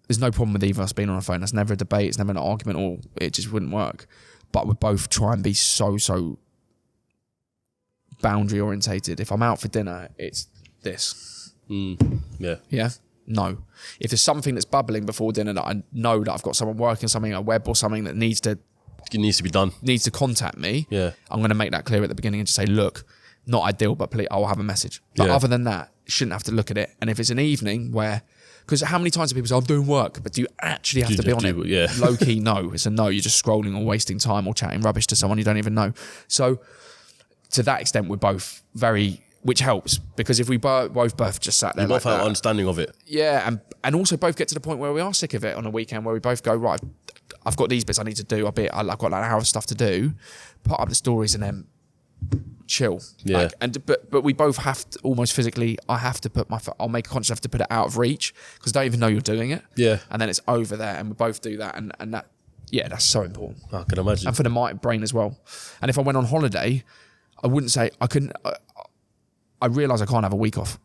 There's no problem with either of us being on a phone. That's never a debate. It's never an argument, or it just wouldn't work. But we both try and be so boundary orientated. If I'm out for dinner, it's this. Yeah. Yeah. No. If there's something that's bubbling before dinner that I know that I've got someone working something, a web or something that needs to be done, needs to contact me, I'm going to make that clear at the beginning and just say, look, not ideal, but please, I'll have a message. But other than that, shouldn't have to look at it. And if it's an evening where Because how many times do people say, I'm doing work, but do you actually have to be on it? Yeah. Low key, no. It's a no. You're just scrolling or wasting time or chatting rubbish to someone you don't even know. So to that extent, we're both very, which helps, because if we both just sat there, you both have an understanding of it. Yeah, and also both get to the point where we are sick of it on a weekend, where we both go, right, I've got these bits I need to do. I've got like an hour of stuff to do, put up the stories and then chill. Yeah. But we both have to, almost physically, I'll make a conscious effort to put it out of reach, because I don't even know you're doing it. Yeah. And then it's over there, and we both do that, and that, yeah, that's so important. I can imagine. And for the brain as well. And if I went on holiday, I wouldn't say I couldn't. I realise I can't have a week off.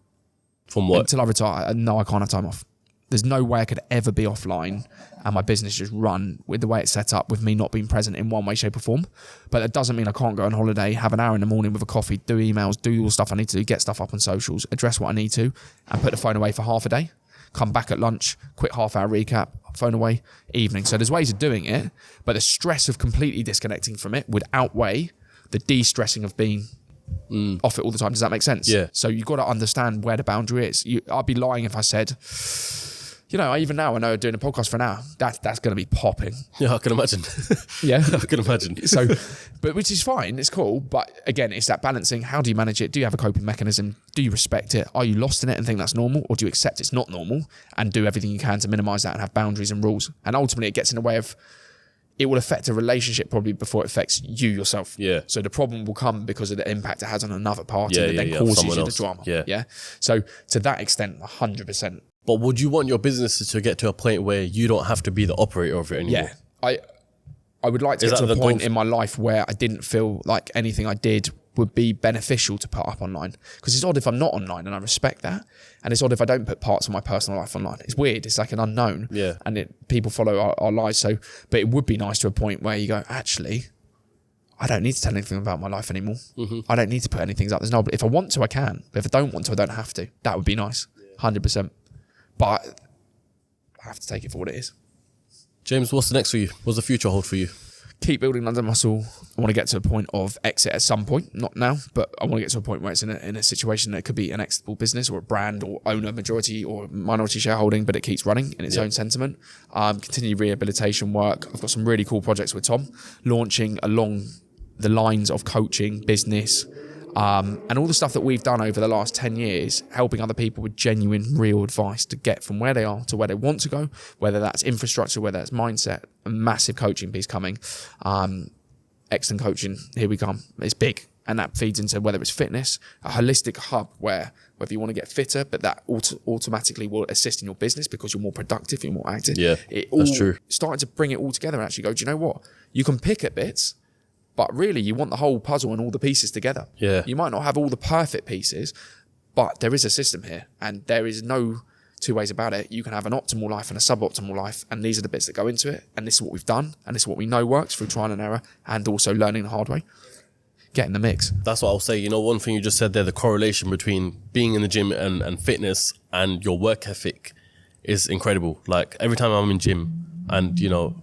From what? Until I retire. No, I can't have time off. There's no way I could ever be offline and my business just run with the way it's set up, with me not being present in one way, shape or form. But that doesn't mean I can't go on holiday, have an hour in the morning with a coffee, do emails, do all the stuff I need to do, get stuff up on socials, address what I need to, and put the phone away for half a day. Come back at lunch, quick half-hour recap, phone away, evening. So there's ways of doing it, but the stress of completely disconnecting from it would outweigh the de-stressing of being off it all the time. Does that make sense? Yeah. So you've got to understand where the boundary is. I'd be lying if I said, you know, even now I know doing a podcast for an hour, that's going to be popping. Yeah, I can imagine. Yeah. I can imagine. So, but which is fine, it's cool. But again, it's that balancing. How do you manage it? Do you have a coping mechanism? Do you respect it? Are you lost in it and think that's normal? Or do you accept it's not normal and do everything you can to minimize that and have boundaries and rules? And ultimately it gets in the way of, it will affect a relationship probably before it affects you yourself. Yeah. So the problem will come because of the impact it has on another party Yeah, and then yeah, causes someone you else. the drama. Yeah. Yeah. So to that extent, 100%. But would you want your businesses to get to a point where you don't have to be the operator of it anymore? Yeah. I would like to get to a point in my life where I didn't feel like anything I did would be beneficial to put up online. Because it's odd if I'm not online, and I respect that. And it's odd if I don't put parts of my personal life online. It's weird. It's like an unknown. Yeah. And people follow our lives. So, but it would be nice to a point where you go, actually, I don't need to tell anything about my life anymore. Mm-hmm. I don't need to put anything up. If I want to, I can. But if I don't want to, I don't have to. That would be nice. 100%. But I have to take it for what it is. James, what's the next for you? What's the future hold for you? Keep building London muscle. I want to get to a point of exit at some point, not now, but I want to get to a point where it's in a situation that could be an exitable business or a brand or owner majority or minority shareholding, but it keeps running in its own sentiment. Continue rehabilitation work. I've got some really cool projects with Tom, launching along the lines of coaching, business, and all the stuff that we've done over the last 10 years, helping other people with genuine, real advice to get from where they are to where they want to go, whether that's infrastructure, whether that's mindset, a massive coaching piece coming. Exton coaching, here we come. It's big. And that feeds into whether it's fitness, a holistic hub where whether you want to get fitter, but that automatically will assist in your business because you're more productive, you're more active. Yeah, that's true. Starting to bring it all together and actually go, do you know what? You can pick at bits, but really, you want the whole puzzle and all the pieces together. Yeah. You might not have all the perfect pieces, but there is a system here, and there is no two ways about it. You can have an optimal life and a suboptimal life, and these are the bits that go into it, and this is what we've done, and this is what we know works through trial and error, and also learning the hard way. Get in the mix. That's what I'll say. You know, one thing you just said there, the correlation between being in the gym and fitness and your work ethic is incredible. Like, every time I'm in gym and, you know,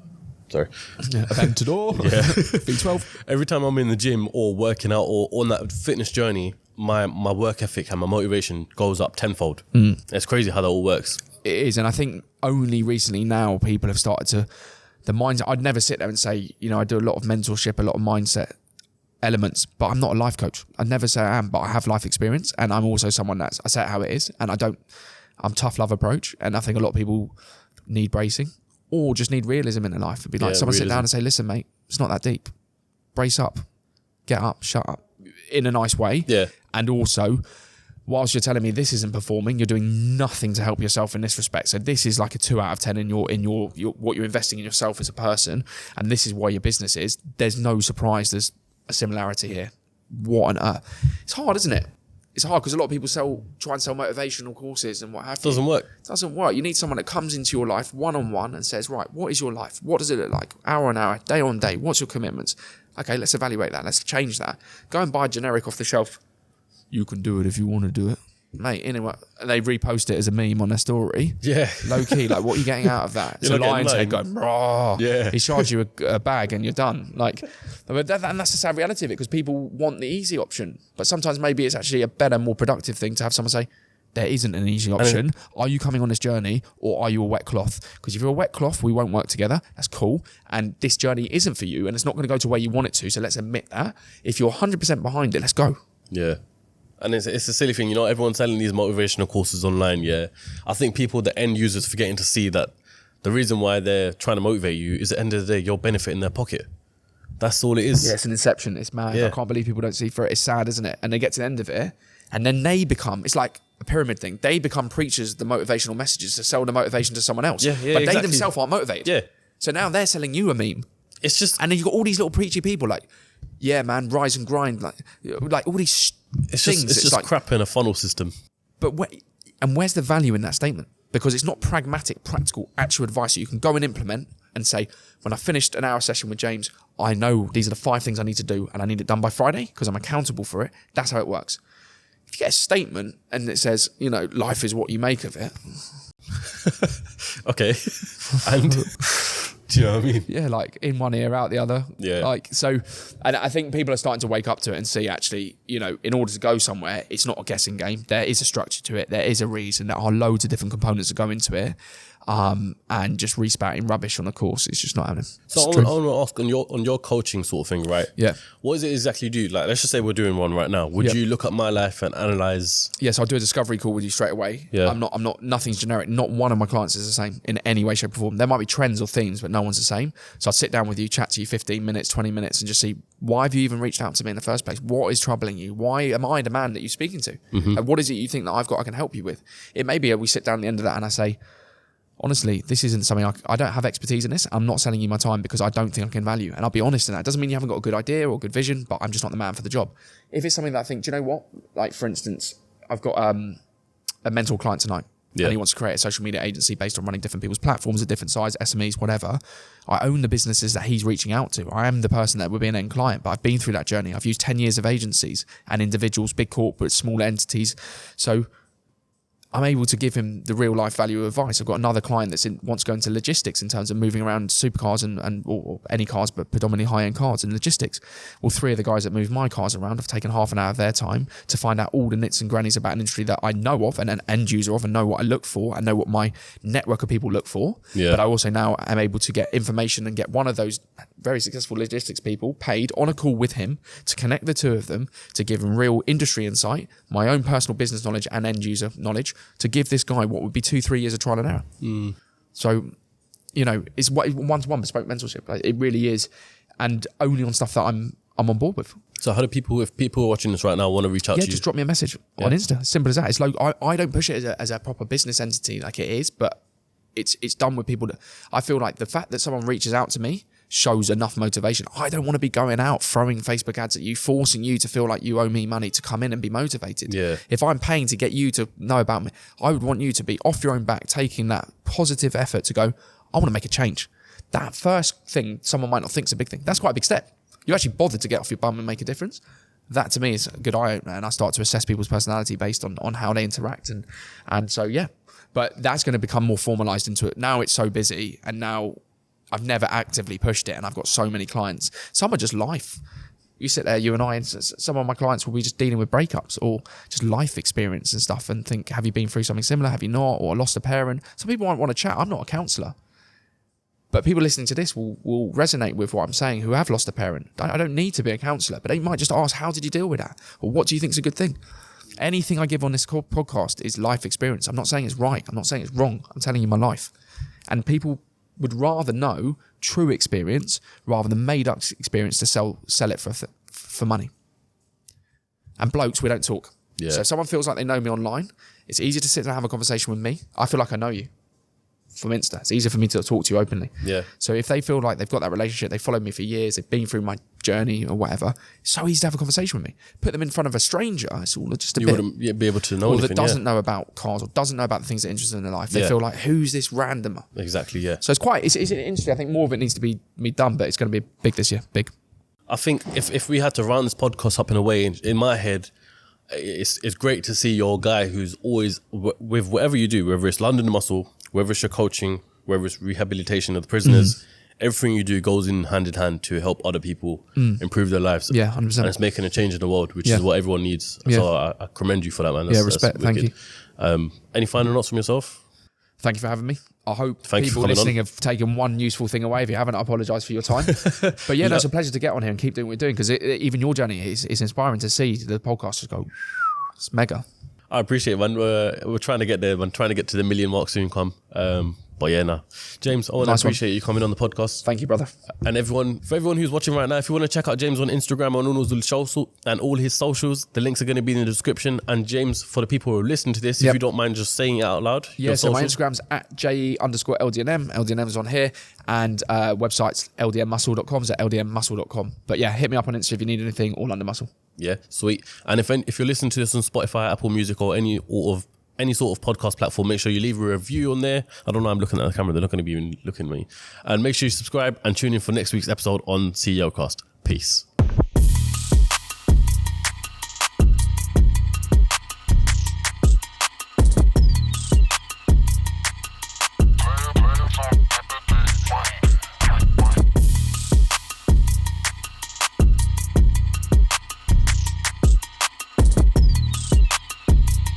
sorry. Aventador. Yeah. V12. Every time I'm in the gym or working out or on that fitness journey, my work ethic and my motivation goes up tenfold. It's crazy how that all works. It is, and I think only recently now people have started to, the mindset, I'd never sit there and say, you know, I do a lot of mentorship, a lot of mindset elements, but I'm not a life coach. I'd never say I am, but I have life experience, and I'm also someone I say it how it is, and I'm tough love approach, and I think a lot of people need bracing. Or just need realism in their life. It'd be like someone sit down and say, listen, mate, it's not that deep. Brace up. Get up. Shut up. In a nice way. Yeah. And also, whilst you're telling me this isn't performing, you're doing nothing to help yourself in this respect. So this is like a 2 out of 10 in your what you're investing in yourself as a person. And this is why your business is. There's no surprise there's a similarity here. What on earth? It's hard, isn't it? It's hard because a lot of people try and sell motivational courses and what have you. Doesn't work. It doesn't work. You need someone that comes into your life one-on-one and says, right, what is your life? What does it look like? Hour on hour, day on day. What's your commitments? Okay, let's evaluate that. Let's change that. Go and buy a generic off the shelf. You can do it if you want to do it. Mate, anyway, they repost it as a meme on their story. Yeah. Low key, like, what are you getting out of that? It's a lion's head going, raw. Yeah. He charged you a bag and you're done. Like, and that's the sad reality of it because people want the easy option. But sometimes maybe it's actually a better, more productive thing to have someone say, There isn't an easy option. Are you coming on this journey or are you a wet cloth? Because if you're a wet cloth, we won't work together. That's cool. And this journey isn't for you and it's not going to go to where you want it to. So let's admit that. If you're 100% behind it, let's go. Yeah. And it's a silly thing, you know, everyone's selling these motivational courses online, yeah. I think people, the end users, forgetting to see that the reason why they're trying to motivate you is at the end of the day, you're benefiting their pocket. That's all it is. Yeah, it's an inception. It's mad. I can't believe people don't see through it. It's sad, isn't it? And they get to the end of it and then they become, it's like a pyramid thing. They become preachers of the motivational messages to sell the motivation to someone else. But exactly. They themselves aren't motivated. Yeah. So now they're selling you a meme. It's just... And then you've got all these little preachy people like, yeah, man, rise and grind. Like all these things. It's just like crap in a funnel system. But where's the value in that statement? Because it's not pragmatic, practical, actual advice that you can go and implement and say, when I finished an hour session with James, I know these are the 5 things I need to do and I need it done by Friday because I'm accountable for it. That's how it works. If you get a statement and it says, you know, life is what you make of it. Okay. And do you know what I mean? Yeah, like in one ear, out the other. Yeah. Like, so, and I think people are starting to wake up to it and see actually, you know, in order to go somewhere, it's not a guessing game. There is a structure to it. There is a reason. There are loads of different components that go into it. And just respouting rubbish on a course, it's just not happening. So I want to ask on your coaching sort of thing, right? Yeah. What is it exactly you do? Like, let's just say we're doing one right now. Would you look at my life and analyze? Yes, I'll do a discovery call with you straight away. Yeah. I'm not. Nothing's generic. Not one of my clients is the same in any way, shape, or form. There might be trends or themes, but no one's the same. So I'll sit down with you, chat to you 15 minutes, 20 minutes, and just see why have you even reached out to me in the first place? What is troubling you? Why am I the man that you're speaking to? Mm-hmm. And what is it you think that I've got I can help you with? It may be we sit down at the end of that and I say, honestly, this isn't something I don't have expertise in this. I'm not selling you my time because I don't think I can value. And I'll be honest in that. It doesn't mean you haven't got a good idea or a good vision, but I'm just not the man for the job. If it's something that I think, do you know what? Like, for instance, I've got a mentor client tonight. Yeah. And he wants to create a social media agency based on running different people's platforms at different size, SMEs, whatever. I own the businesses that he's reaching out to. I am the person that would be an end client, but I've been through that journey. I've used 10 years of agencies and individuals, big corporates, small entities. So I'm able to give him the real life value of advice. I've got another client wants to go into logistics in terms of moving around supercars or any cars, but predominantly high-end cars in logistics. Well, 3 of the guys that move my cars around have taken half an hour of their time to find out all the nits and grannies about an industry that I know of and an end user of and know what I look for and know what my network of people look for. Yeah. But I also now am able to get information and get one of those very successful logistics people paid on a call with him to connect the 2 of them, to give him real industry insight, my own personal business knowledge and end user knowledge, to give this guy what would be 2-3 years of trial and error. So, you know, it's one-to-one bespoke mentorship. Like, it really is, and only on stuff that I'm on board with. So how do people, if people are watching this right now, want to reach out to you? Yeah, just drop me a message on Insta. Simple as that. It's like I don't push it as a proper business entity like it is, but it's done with people that I feel like the fact that someone reaches out to me shows enough motivation. I don't want to be going out throwing Facebook ads at you, forcing you to feel like you owe me money to come in and be motivated. Yeah. If I'm paying to get you to know about me, I would want you to be off your own back, taking that positive effort to go, I want to make a change. That first thing someone might not think is a big thing. That's quite a big step. You actually bothered to get off your bum and make a difference. That to me is a good eye opener, and I start to assess people's personality based on how they interact. And so, yeah. But that's going to become more formalized into it. Now it's so busy, and now I've never actively pushed it, and I've got so many clients. Some are just life. You sit there, you and I, and some of my clients will be just dealing with breakups or just life experience and stuff and think, have you been through something similar? Have you not? Or lost a parent? Some people might want to chat. I'm not a counsellor. But people listening to this will resonate with what I'm saying who have lost a parent. I don't need to be a counsellor, but they might just ask, how did you deal with that? Or what do you think is a good thing? Anything I give on this podcast is life experience. I'm not saying it's right. I'm not saying it's wrong. I'm telling you my life. And people would rather know true experience rather than made up experience to sell it for money. And blokes, we don't talk. Yeah. So if someone feels like they know me online, it's easier to sit there and have a conversation with me. I feel like I know you from Insta. It's easier for me to talk to you openly. Yeah. So if they feel like they've got that relationship, they followed me for years, they've been through my journey or whatever, it's so easy to have a conversation with me. Put them in front of a stranger, it's all just a you bit. wouldn't be able to know or anything, that doesn't know about cars or doesn't know about the things that interest them in their life. They Yeah. feel like, who's this randomer? Exactly, yeah. So it's an industry. I think more of it needs to be done, but it's going to be big this year. Big. I think if we had to round this podcast up in a way, in my head, it's great to see your guy who's always, with whatever you do, whether it's London Muscle, whether it's your coaching, whether it's rehabilitation of the prisoners, everything you do goes in hand to help other people improve their lives. Yeah, 100%. And it's making a change in the world, which is what everyone needs. Yeah. So I commend you for that, man. Respect. Thank you. Any final notes from yourself? Thank you for having me. I hope people listening have taken one useful thing away. If you haven't, I apologise for your time. But yeah, no, it's a pleasure to get on here and keep doing what you're doing, because even your journey is inspiring to see the podcast just go, it's mega. I appreciate it, man. We're trying to get there, man. Trying to get to the million mark soon come. But yeah, nah. James, I want to appreciate you coming on the podcast. Thank you, brother. And for everyone who's watching right now, if you want to check out James on Instagram and all his socials, the links are going to be in the description. And James, for the people who are listening to this, if you don't mind just saying it out loud. Yeah, so my Instagram's at @JE_LDNM. LDNM's on here. And website's ldnmuscle.com, so ldnmuscle.com. But yeah, hit me up on Insta if you need anything, all under muscle. Yeah, sweet. And if you're listening to this on Spotify, Apple Music, or any sort of podcast platform, make sure you leave a review on there. I don't know, I'm looking at the camera, they're not going to be looking at me. And make sure you subscribe and tune in for next week's episode on CEOCAST. Peace.